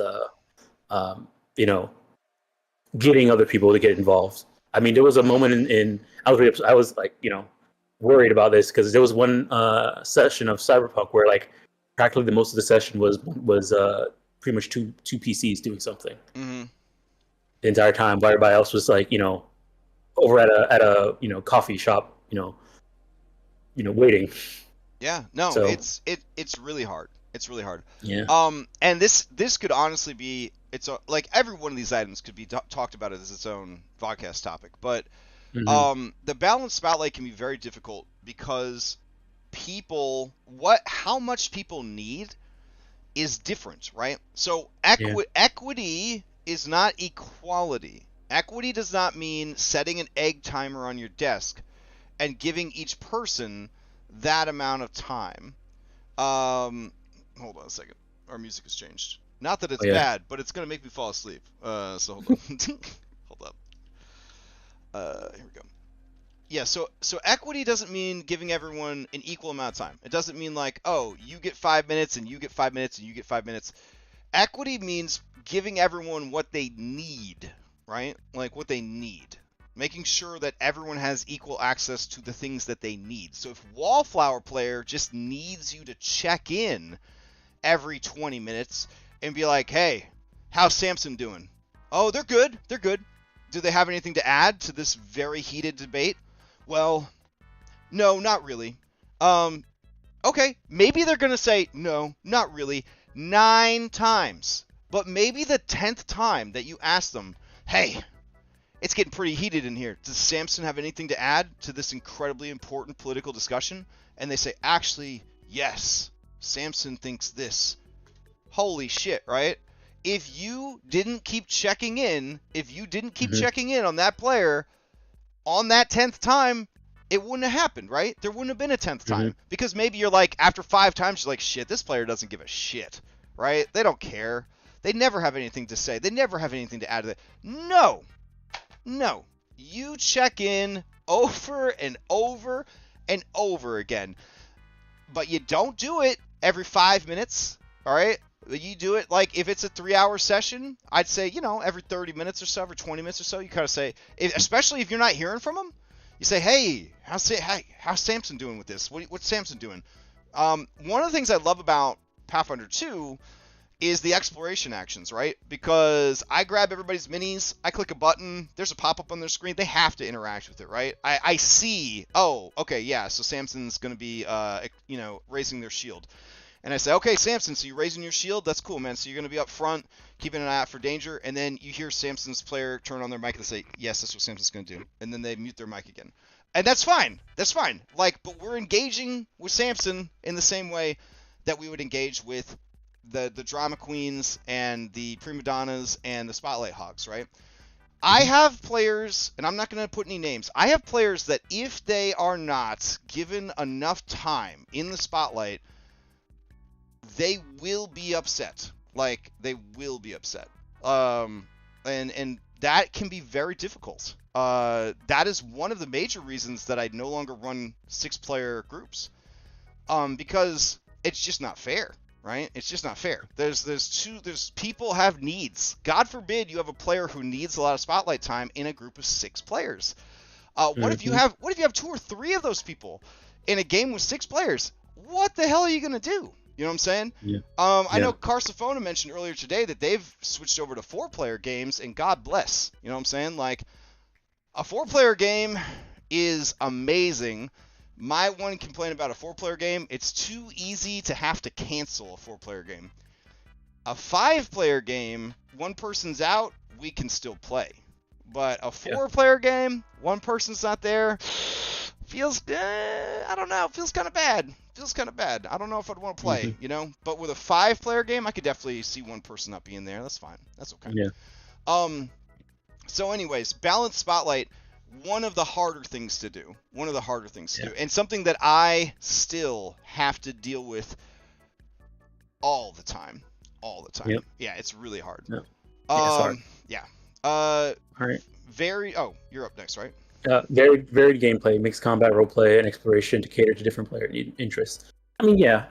[SPEAKER 2] getting other people to get involved. I mean, there was a moment in I was worried about this because there was one session of Cyberpunk where practically the most of the session was pretty much two PCs doing something the entire time, while everybody else was over at a coffee shop, waiting.
[SPEAKER 1] Yeah, no,
[SPEAKER 2] so,
[SPEAKER 1] it's really hard. It's really hard.
[SPEAKER 2] Yeah.
[SPEAKER 1] And this could honestly be like every one of these items could be talked about as its own VodCast topic, but the balanced spotlight can be very difficult because how much people need is different, right? So equity is not equality. Equity does not mean setting an egg timer on your desk and giving each person that amount of time. Hold on a second. Our music has changed. Not that it's bad, but it's going to make me fall asleep. So hold on. Hold up. Here we go. Yeah, so equity doesn't mean giving everyone an equal amount of time. It doesn't mean you get 5 minutes and you get 5 minutes and you get 5 minutes. Equity means giving everyone what they need, right? Like what they need. Making sure that everyone has equal access to the things that they need. So if Wallflower player just needs you to check in every 20 minutes and be like, hey, how's Samson doing? Oh, they're good. They're good. Do they have anything to add to this very heated debate? Well, no, not really. Okay, maybe they're going to say, no, not really, 9 times. But maybe the 10th time that you ask them, hey, it's getting pretty heated in here. Does Samson have anything to add to this incredibly important political discussion? And they say, actually, yes, Samson thinks this. Holy shit, right? If you didn't keep checking in, checking in on that player on that 10th time, it wouldn't have happened, right? There wouldn't have been a 10th time. Because maybe you're like, after 5 times, you're like, shit, this player doesn't give a shit, right? They don't care. They never have anything to say. They never have anything to add to that. No. You check in over and over and over again. But you don't do it every 5 minutes, all right? You do it if it's a 3-hour session, I'd say, every 30 minutes or so, every 20 minutes or so, you kind of say, especially if you're not hearing from them, you say, hey, how's Samson doing with this? What's Samson doing? One of the things I love about Pathfinder 2 is the exploration actions, right? Because I grab everybody's minis, I click a button, there's a pop-up on their screen, they have to interact with it, right? I see, oh, okay, yeah, so Samson's going to be, raising their shield. And I say, okay, Samson, so you're raising your shield? That's cool, man. So you're going to be up front, keeping an eye out for danger, and then you hear Samson's player turn on their mic and say, yes, that's what Samson's going to do. And then they mute their mic again. And that's fine. That's fine. But we're engaging with Samson in the same way that we would engage with the drama queens and the prima donnas and the spotlight hogs, right? I have players, and I'm not going to put any names, I have players that if they are not given enough time in the spotlight, they will be upset. They will be upset. and that can be very difficult. That is one of the major reasons that I no longer run 6-player groups, because it's just not fair, right? It's just not fair. There's people have needs. God forbid you have a player who needs a lot of spotlight time in a group of 6 players. What if you have 2 or 3 of those people in a game with 6 players? What the hell are you gonna do? You know what I'm saying?
[SPEAKER 2] Yeah.
[SPEAKER 1] I know Carsafona mentioned earlier today that they've switched over to 4-player games, and God bless. You know what I'm saying? Like, a 4-player game is amazing. My one complaint about a 4-player game, it's too easy to have to cancel a 4-player game. A 5-player game, one person's out, we can still play. But a 4-player game, one person's not there, feels, I don't know, feels kind of bad. I don't know if I'd want to play, you know? But with a 5-player game, I could definitely see one person not being there. That's fine. That's okay.
[SPEAKER 2] Yeah.
[SPEAKER 1] So anyways, balanced spotlight, one of the harder things to do. And something that I still have to deal with all the time.
[SPEAKER 2] Yep.
[SPEAKER 1] Yeah, it's really hard.
[SPEAKER 2] Yep. It's hard.
[SPEAKER 1] Yeah.
[SPEAKER 2] All right.
[SPEAKER 1] You're up next, right?
[SPEAKER 2] Varied gameplay, mixed combat, roleplay, and exploration to cater to different player interests. I mean, yeah.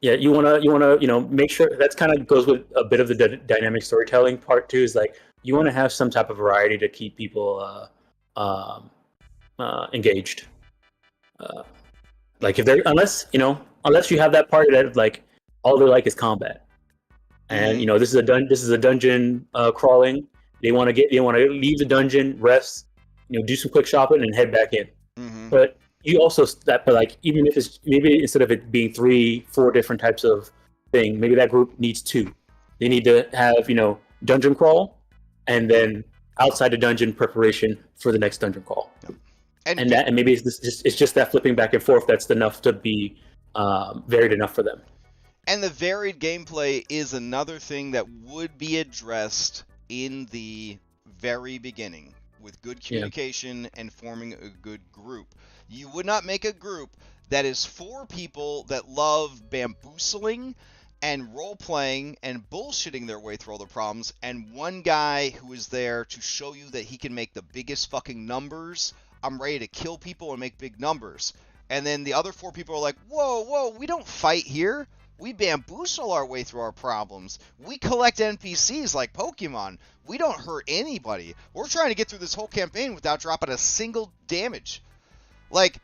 [SPEAKER 2] You wanna make sure that's kind of goes with a bit of the dynamic storytelling part too. Is like you want to have some type of variety to keep people engaged. Like unless you have that party that like all they like is combat, and this is a dungeon crawling. They want to leave the dungeon, rest, do some quick shopping and head back in. Mm-hmm.
[SPEAKER 1] But
[SPEAKER 2] you also even if it's maybe instead of it being 3-4 different types of thing, maybe that group needs 2. They need to have dungeon crawl, and then outside the dungeon preparation for the next dungeon crawl. And maybe it's just that flipping back and forth that's enough to be varied enough for them.
[SPEAKER 1] And the varied gameplay is another thing that would be addressed in the very beginning with good communication and forming a good group. You would not make a group that is 4 people that love bamboozling and role-playing and bullshitting their way through all the problems, and one guy who is there to show you that he can make the biggest fucking numbers. I'm ready to kill people and make big numbers. And then the other 4 people are like, whoa, we don't fight here. We bamboozle our way through our problems. We collect NPCs like Pokemon. We don't hurt anybody. We're trying to get through this whole campaign without dropping a single damage. Like,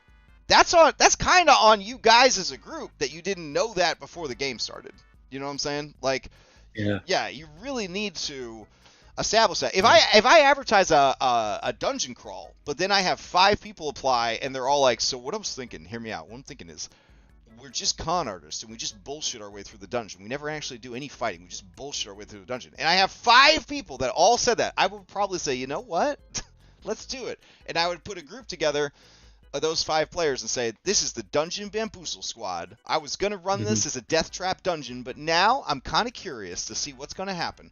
[SPEAKER 1] that's kind of on you guys as a group that you didn't know that before the game started. You know what I'm saying? Like, yeah, you really need to establish that. If I advertise a dungeon crawl, but then I have 5 people apply and they're all like, so what I was thinking, hear me out. What I'm thinking is, we're just con artists and we just bullshit our way through the dungeon. We never actually do any fighting. We just bullshit our way through the dungeon. And I have 5 people that all said that. I would probably say, you know what? Let's do it. And I would put a group together of those 5 players and say, this is the Dungeon Bamboozle Squad. I was going to run this as a death trap dungeon, but now I'm kind of curious to see what's going to happen.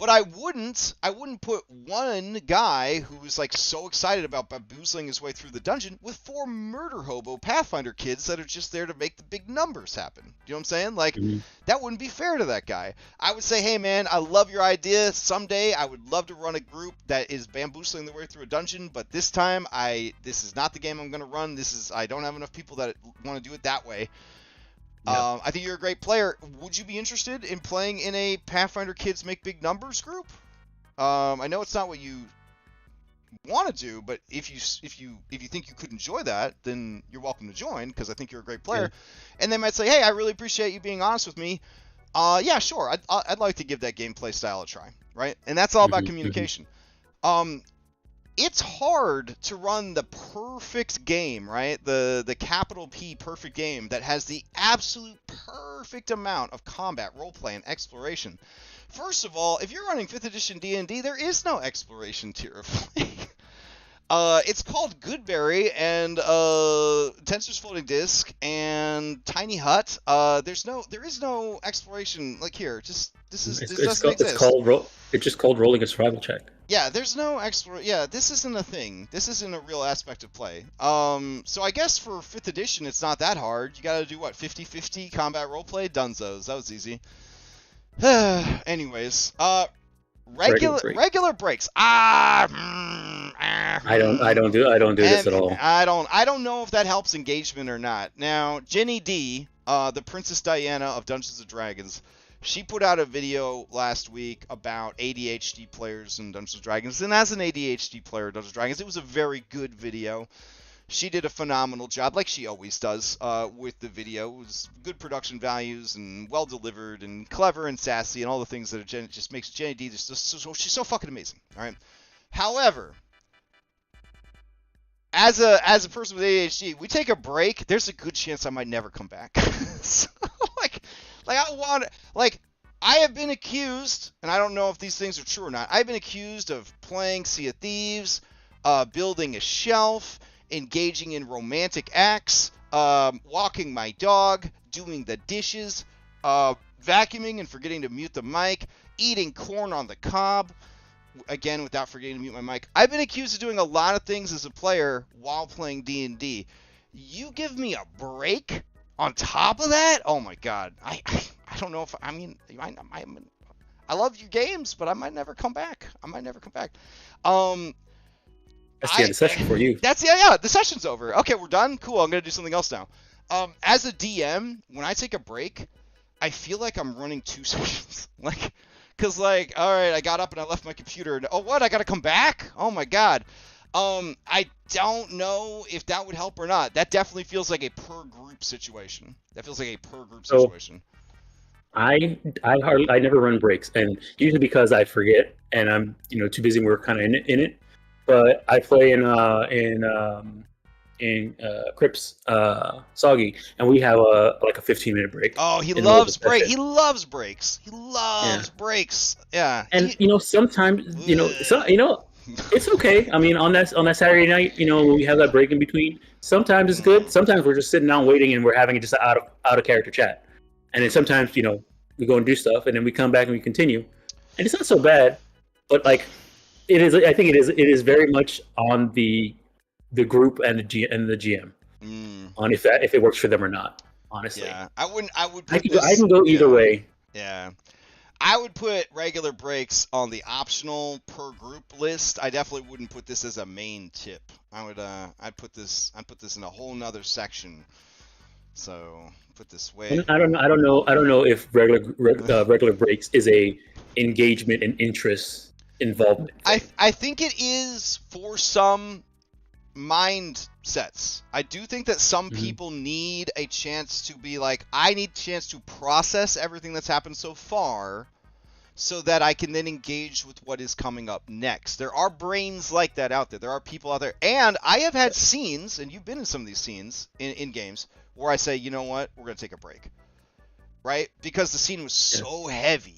[SPEAKER 1] But I wouldn't put one guy who was like so excited about bamboozling his way through the dungeon with 4 murder hobo Pathfinder kids that are just there to make the big numbers happen. You know what I'm saying? Like, that wouldn't be fair to that guy. I would say, hey man, I love your idea. Someday I would love to run a group that is bamboozling their way through a dungeon, but this time this is not the game I'm going to run. I don't have enough people that want to do it that way. I think you're a great player. Would you be interested in playing in a Pathfinder Kids Make Big Numbers group? I know it's not what you want to do, but if you think you could enjoy that, then you're welcome to join because I think you're a great player. Yeah. And they might say, hey, I really appreciate you being honest with me. Yeah, sure. I'd like to give that gameplay style a try, right? And that's all about communication. It's hard to run the perfect game, right? The capital P perfect game that has the absolute perfect amount of combat, roleplay, and exploration. First of all, if you're running 5th edition D&D, there is no exploration tier of play. It's called Goodberry and Tensor's Floating Disk and Tiny Hut. There is no exploration like here. This doesn't exist.
[SPEAKER 2] It's just called rolling a survival check.
[SPEAKER 1] Yeah, there's no Yeah, this isn't a thing. This isn't a real aspect of play. So I guess for 5th edition, it's not that hard. You gotta do what, 50-50 combat roleplay? Dunzos. That was easy. Anyways, regular breaks.
[SPEAKER 2] I don't do this at all.
[SPEAKER 1] I don't know if that helps engagement or not. Now, Jenny D, the Princess Diana of Dungeons and Dragons, she put out a video last week about ADHD players in Dungeons and Dragons, and as an ADHD player in Dungeons and Dragons, it was a very good video. She did a phenomenal job, like she always does, with the video. It was good production values and well delivered and clever and sassy and all the things that just makes Jenny D she's so fucking amazing. All right. However, as a person with ADHD, we take a break. There's a good chance I might never come back. So, I have been accused, and I don't know if these things are true or not. I've been accused of playing Sea of Thieves, building a shelf, engaging in romantic acts, walking my dog, doing the dishes, vacuuming and forgetting to mute the mic, eating corn on the cob, again without forgetting to mute my mic. I've been accused of doing a lot of things as a player while playing D&D. You give me a break on top of that? Oh my god. I don't know if I love your games, but I might never come back.
[SPEAKER 2] That's the end of the session for you.
[SPEAKER 1] The session's over. Okay, we're done. Cool. I'm gonna do something else now. As a DM, when I take a break, I feel like I'm running 2 sessions. All right, I got up and I left my computer, and oh, what? I gotta come back? Oh my god. I don't know if that would help or not. That definitely feels like a per group situation.
[SPEAKER 2] I never run breaks, and usually because I forget and I'm too busy. We're kind of in it. But I play in Crips Soggy, and we have a 15-minute break.
[SPEAKER 1] Oh, he loves breaks. He loves breaks. Breaks. Yeah.
[SPEAKER 2] And sometimes it's okay. I mean, on that Saturday night, when we have that break in between, sometimes it's good. Sometimes we're just sitting down waiting, and we're having just out of character chat. And then sometimes we go and do stuff, and then we come back and we continue, and it's not so bad. But it is. I think it is very much on the group and the GM on if it works for them or not. Honestly,
[SPEAKER 1] yeah, I would. I
[SPEAKER 2] can go either way.
[SPEAKER 1] Yeah, I would put regular breaks on the optional per group list. I definitely wouldn't put this as a main tip. I'd put this in a whole nother section. So put this way.
[SPEAKER 2] I don't know if regular breaks is a engagement and interest involvement.
[SPEAKER 1] I think it is for some mindsets. I do think that some people need a chance to be like, I need a chance to process everything that's happened so far so that I can then engage with what is coming up next. There are brains like that out there. There are people out there. And I have had scenes, and you've been in some of these scenes in games, where I say, you know what, we're going to take a break. Right? Because the scene was so heavy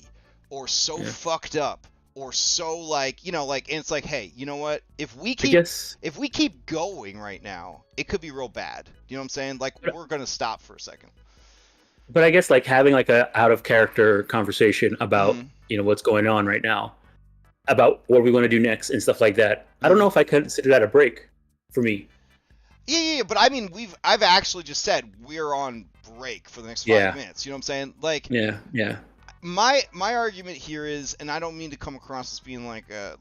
[SPEAKER 1] or so fucked up. Or so and it's like, hey, you know what? If we keep going right now, it could be real bad. You know what I'm saying? We're gonna stop for a second.
[SPEAKER 2] But I guess having a out of character conversation about what's going on right now, about what we're going to do next and stuff like that. I don't know if I consider that a break for me.
[SPEAKER 1] Yeah. But I mean, I've actually just said we're on break for the next 5 minutes. You know what I'm saying?
[SPEAKER 2] Yeah.
[SPEAKER 1] My argument here is, and I don't mean to come across as being like a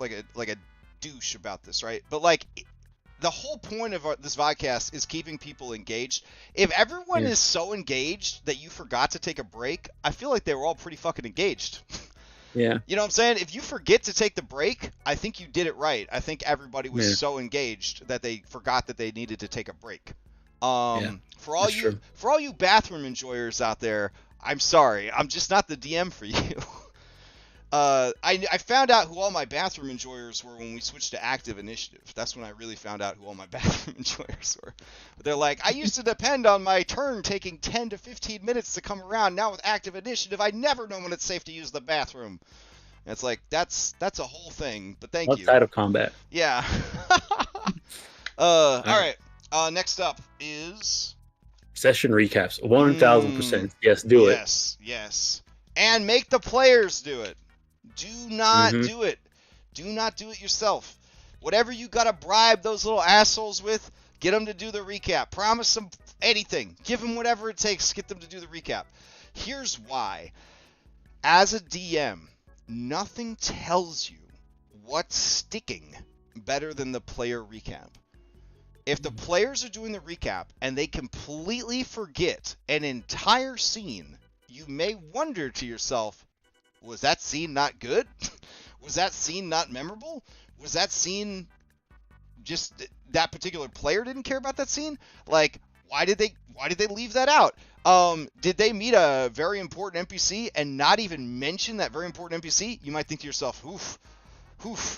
[SPEAKER 1] douche about this, right? But the whole point of this VodCast is keeping people engaged. If everyone is so engaged that you forgot to take a break, I feel like they were all pretty fucking engaged.
[SPEAKER 2] Yeah.
[SPEAKER 1] You know what I'm saying? If you forget to take the break, I think you did it right. I think everybody was so engaged that they forgot that they needed to take a break. For all you bathroom enjoyers out there, I'm sorry, I'm just not the DM for you. I found out who all my bathroom enjoyers were when we switched to active initiative. That's when I really found out who all my bathroom enjoyers were. But they're like, I used to depend on my turn taking 10 to 15 minutes to come around. Now with active initiative, I never know when it's safe to use the bathroom. And it's like, that's a whole thing, but thank you.
[SPEAKER 2] Outside of combat.
[SPEAKER 1] Yeah. All right. Next up is...
[SPEAKER 2] Session recaps. 1000%. Yes, do it.
[SPEAKER 1] Yes. And make the players do it. Do not do it. Do not do it yourself. Whatever you gotta bribe those little assholes with, get them to do the recap. Promise them anything. Give them whatever it takes to get them to do the recap. Here's why. As a DM, nothing tells you what's sticking better than the player recap. If the players are doing the recap and they completely forget an entire scene, you may wonder to yourself, was that scene not good? Was that scene not memorable? Was that scene just that particular player didn't care about that scene? Like, why did they leave that out? Did they meet a very important NPC and not even mention that very important NPC? You might think to yourself, oof,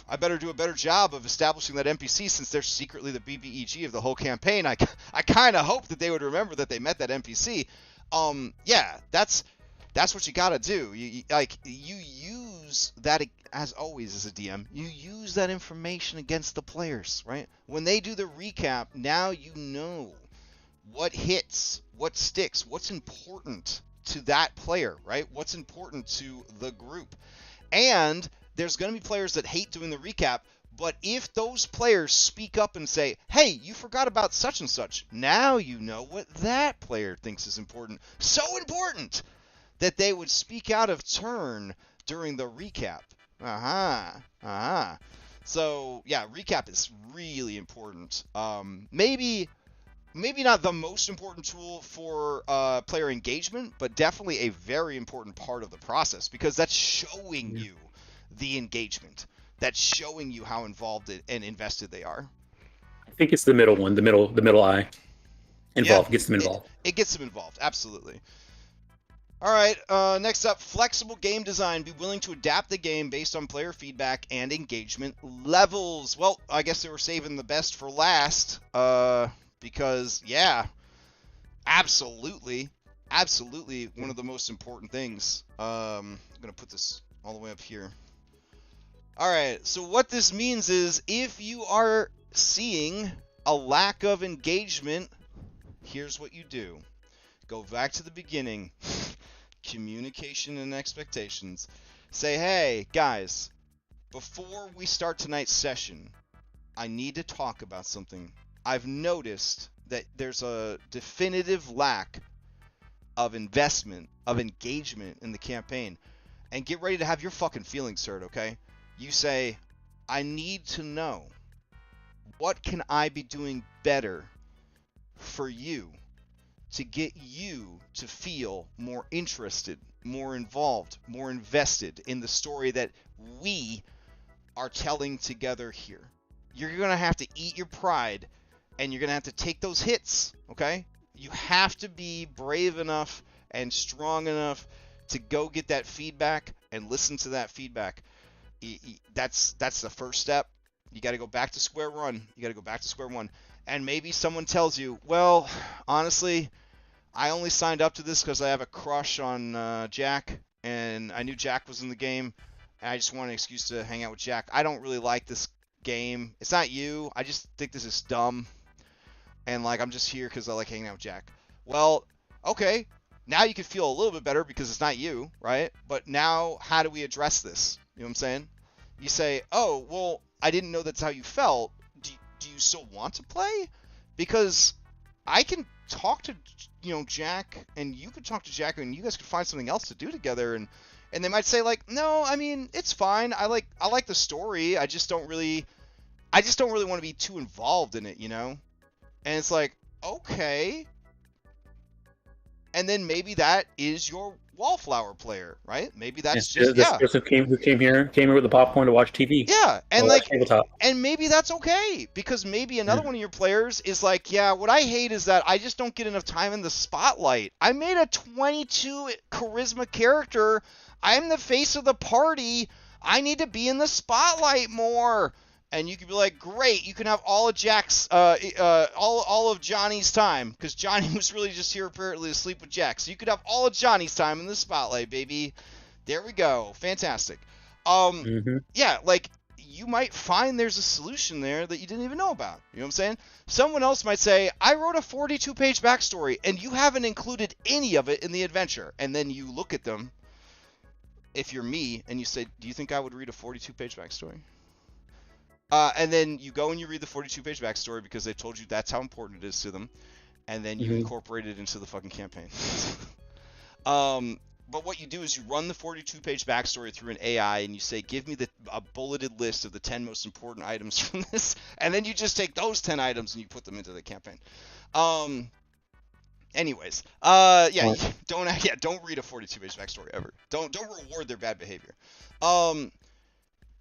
[SPEAKER 1] I better do a better job of establishing that NPC since they're secretly the BBEG of the whole campaign. I kind of hope that they would remember that they met that NPC. Yeah, that's what you gotta do. You use that, as always as a DM, you use that information against the players, right? When they do the recap, now you know what hits, what sticks, what's important to that player, right? What's important to the group. And there's going to be players that hate doing the recap, but if those players speak up and say, hey, you forgot about such and such, now you know what that player thinks is important. So important that they would speak out of turn during the recap. So, yeah, recap is really important. Maybe not the most important tool for player engagement, but definitely a very important part of the process, because that's showing you the engagement. That's showing you how involved and invested they are.
[SPEAKER 2] I think it's the middle one, the middle eye. Gets them involved.
[SPEAKER 1] It gets them involved, absolutely. All right, next up, flexible game design. Be willing to adapt the game based on player feedback and engagement levels. Well, I guess they were saving the best for last, because, yeah, absolutely one of the most important things. I'm going to put this all the way up here. All right, so what this means is if you are seeing a lack of engagement, here's what you do. Go back to the beginning. Communication and expectations. Say, hey, guys, before we start tonight's session, I need to talk about something. I've noticed that there's a definitive lack of investment, of engagement in the campaign. And get ready to have your fucking feelings hurt, okay? You say, I need to know, what can I be doing better for you to get you to feel more interested, more involved, more invested in the story that we are telling together here? You're going to have to eat your pride, and you're going to have to take those hits, okay? You have to be brave enough and strong enough to go get that feedback and listen to that feedback. That's the first step. You got to go back to square one. And maybe someone tells you, well, honestly, I only signed up to this because I have a crush on Jack, and I knew Jack was in the game, and I just want an excuse to hang out with Jack. I don't really like this game. It's not you. I just think this is dumb, and like I'm just here because I like hanging out with Jack. Well, okay. Now you can feel a little bit better because it's not you, right? But now how do we address this? You know what I'm saying? You say, oh, well, I didn't know that's how you felt. Do you still want to play? Because I can talk to, Jack, and you could talk to Jack, and you guys could find something else to do together. And they might say, like, no, I mean, it's fine. I like the story. I just don't really want to be too involved in it, And it's like, okay. And then maybe that is your wallflower player, right? Maybe that's
[SPEAKER 2] this person who came here with the popcorn to watch TV.
[SPEAKER 1] Yeah, and and maybe that's okay, because maybe another one of your players is like, yeah, what I hate is that I just don't get enough time in the spotlight. I made a 22 charisma character. I'm the face of the party. I need to be in the spotlight more. And you could be like, great, you can have all of Jack's, all of Johnny's time, because Johnny was really just here apparently to sleep with Jack. So you could have all of Johnny's time in the spotlight, baby. There we go. Fantastic. Yeah, like, you might find there's a solution there that you didn't even know about. You know what I'm saying? Someone else might say, I wrote a 42-page backstory, and you haven't included any of it in the adventure. And then you look at them, if you're me, and you say, do you think I would read a 42-page backstory? And then you go and you read the 42-page backstory because they told you that's how important it is to them, and then you incorporate it into the fucking campaign. But what you do is you run the 42-page backstory through an AI, and you say, give me a bulleted list of the 10 most important items from this, and then you just take those 10 items and you put them into the campaign. Anyways, yeah, don't read a 42-page backstory ever. Don't reward their bad behavior.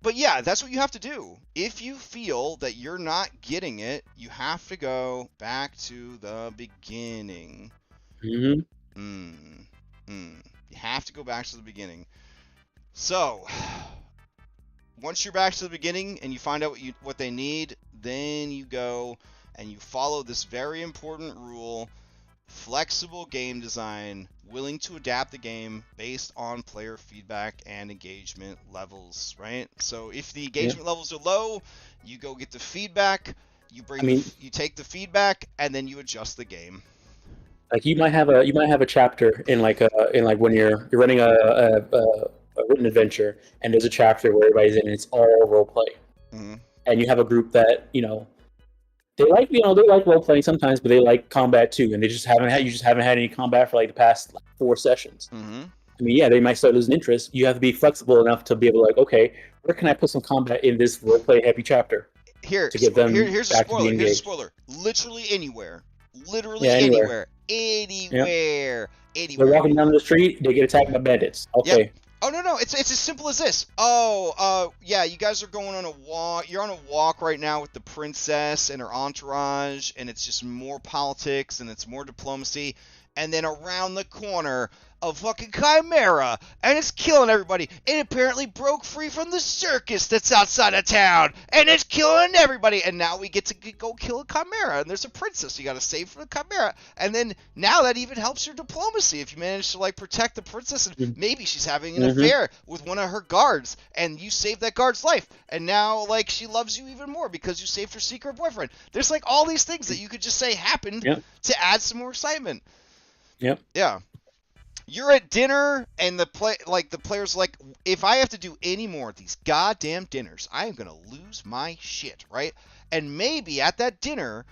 [SPEAKER 1] But yeah, that's what you have to do. If you feel that you're not getting it, you have to go back to the beginning. You have to go back to the beginning. So, once you're back to the beginning and you find out what they need, then you go and you follow this very important rule: flexible game design, willing to adapt the game based on player feedback and engagement levels, right? So if the engagement levels are low, you go get the feedback, you take the feedback, and then you adjust the game.
[SPEAKER 2] Like you might have a chapter in when you're running a written adventure, and there's a chapter where everybody's in and it's all role play. Mm-hmm. And you have a group that, they like role playing sometimes, but they like combat too, and you just haven't had any combat for like the past 4 sessions. Mm-hmm. I mean, yeah, they might start losing interest. You have to be flexible enough to be able to okay, where can I put some combat in this role play heavy chapter?
[SPEAKER 1] Here's a spoiler. Literally anywhere. Anywhere. Anywhere.
[SPEAKER 2] They're walking down the street, they get attacked by bandits. Okay.
[SPEAKER 1] Yep. Oh, no, it's as simple as this. Yeah, you guys are going on a walk. You're on a walk right now with the princess and her entourage, and it's just more politics and it's more diplomacy. And then around the corner, a fucking chimera, and it's killing everybody. It apparently broke free from the circus that's outside of town, and it's killing everybody. And now we get to go kill a chimera, and there's a princess you got to save from the chimera. And then now that even helps your diplomacy if you manage to protect the princess, and maybe she's having an affair with one of her guards, and you saved that guard's life, and now she loves you even more because you saved her secret boyfriend. There's all these things that you could just say happened to add some more excitement.
[SPEAKER 2] Yep.
[SPEAKER 1] Yeah. You're at dinner, and the player's like, if I have to do any more of these goddamn dinners, I am gonna lose my shit, right? And maybe at that dinner,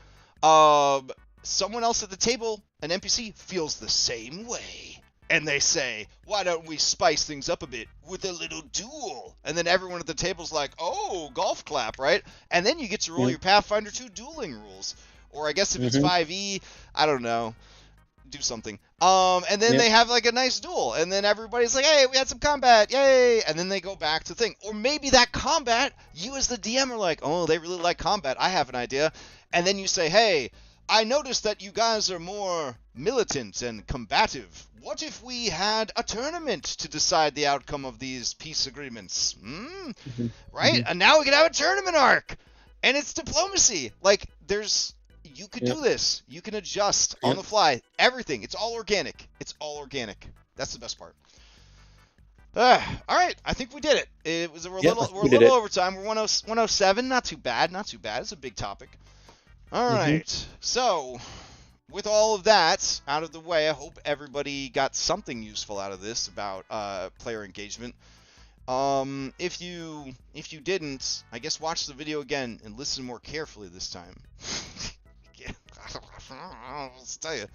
[SPEAKER 1] someone else at the table, an NPC, feels the same way, and they say, why don't we spice things up a bit with a little duel? And then everyone at the table's like, oh, golf clap, right? And then you get to roll your Pathfinder 2 dueling rules, or I guess if it's 5e, I don't know. Do something. And then they have a nice duel, and then everybody's like, hey, we had some combat, yay! And then they go back to the thing. Or maybe that combat, you as the DM are like, oh, they really like combat, I have an idea. And then you say, hey, I noticed that you guys are more militant and combative. What if we had a tournament to decide the outcome of these peace agreements? Right? And now we can have a tournament arc! And it's diplomacy. You could do this. You can adjust on the fly. Everything. It's all organic. That's the best part. All right. I think we did it. We're a little over time. We're 107. Not too bad. It's a big topic. All right. So, with all of that out of the way, I hope everybody got something useful out of this about player engagement. If you didn't, I guess watch the video again and listen more carefully this time. I'll tell you.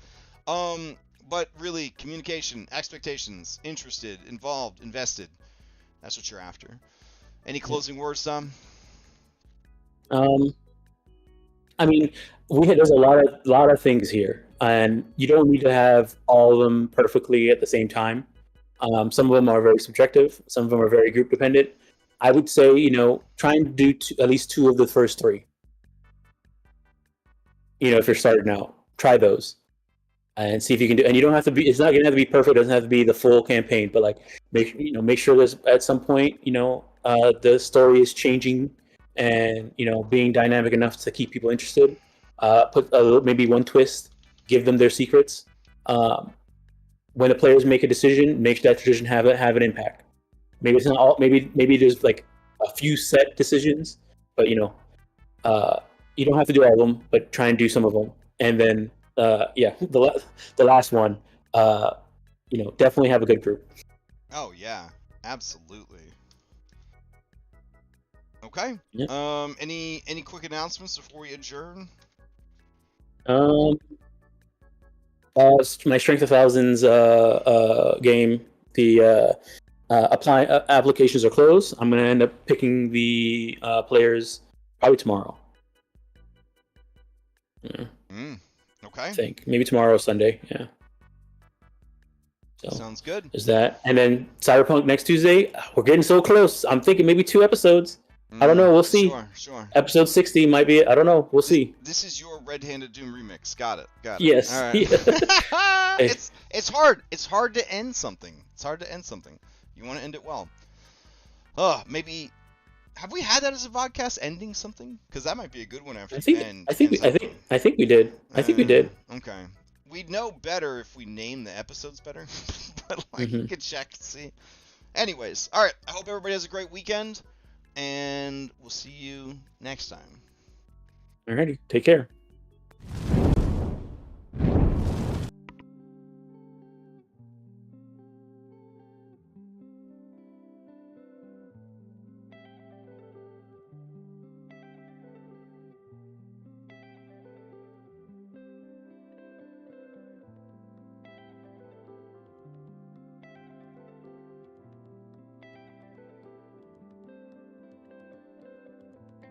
[SPEAKER 1] But really, communication, expectations, interested, involved, invested. That's what you're after. Any closing words, Tom?
[SPEAKER 2] I mean, there's a lot of things here, and you don't need to have all of them perfectly at the same time. Some of them are very subjective. Some of them are very group dependent. I would say, try and do at least 2 of the first 3. If you're starting out, try those and see if you can do. And you don't have to be. It's not going to have to be perfect. It doesn't have to be the full campaign, but make sure there's at some point, the story is changing and being dynamic enough to keep people interested. Put maybe one twist. Give them their secrets. When the players make a decision, make that decision have an impact. Maybe it's not all. Maybe there's a few set decisions, but you don't have to do all of them, but try and do some of them. And then, the last one, definitely have a good group.
[SPEAKER 1] Oh yeah, absolutely. Okay.
[SPEAKER 2] Yeah.
[SPEAKER 1] Any quick announcements before we adjourn?
[SPEAKER 2] My Strength of Thousands game the applications are closed. I'm gonna end up picking the players probably tomorrow. Yeah.
[SPEAKER 1] Okay.
[SPEAKER 2] I think maybe tomorrow or Sunday. Yeah. So
[SPEAKER 1] sounds good.
[SPEAKER 2] Is that, and then Cyberpunk next Tuesday? We're getting so close. I'm thinking maybe 2 episodes. I don't know. We'll see.
[SPEAKER 1] Sure.
[SPEAKER 2] Episode 60 might be. I don't know. We'll see.
[SPEAKER 1] This is your Red Handed Doom remix. Got it.
[SPEAKER 2] Yes.
[SPEAKER 1] All right.
[SPEAKER 2] Yeah.
[SPEAKER 1] It's hard. It's hard to end something. You want to end it well. Maybe. Have we had that as a podcast ending something? Because that might be a good one after. I think we did.
[SPEAKER 2] I think we did.
[SPEAKER 1] Okay. We'd know better if we name the episodes better, but you could check and see. Anyways, all right. I hope everybody has a great weekend, and we'll see you next time.
[SPEAKER 2] Alrighty. Take care.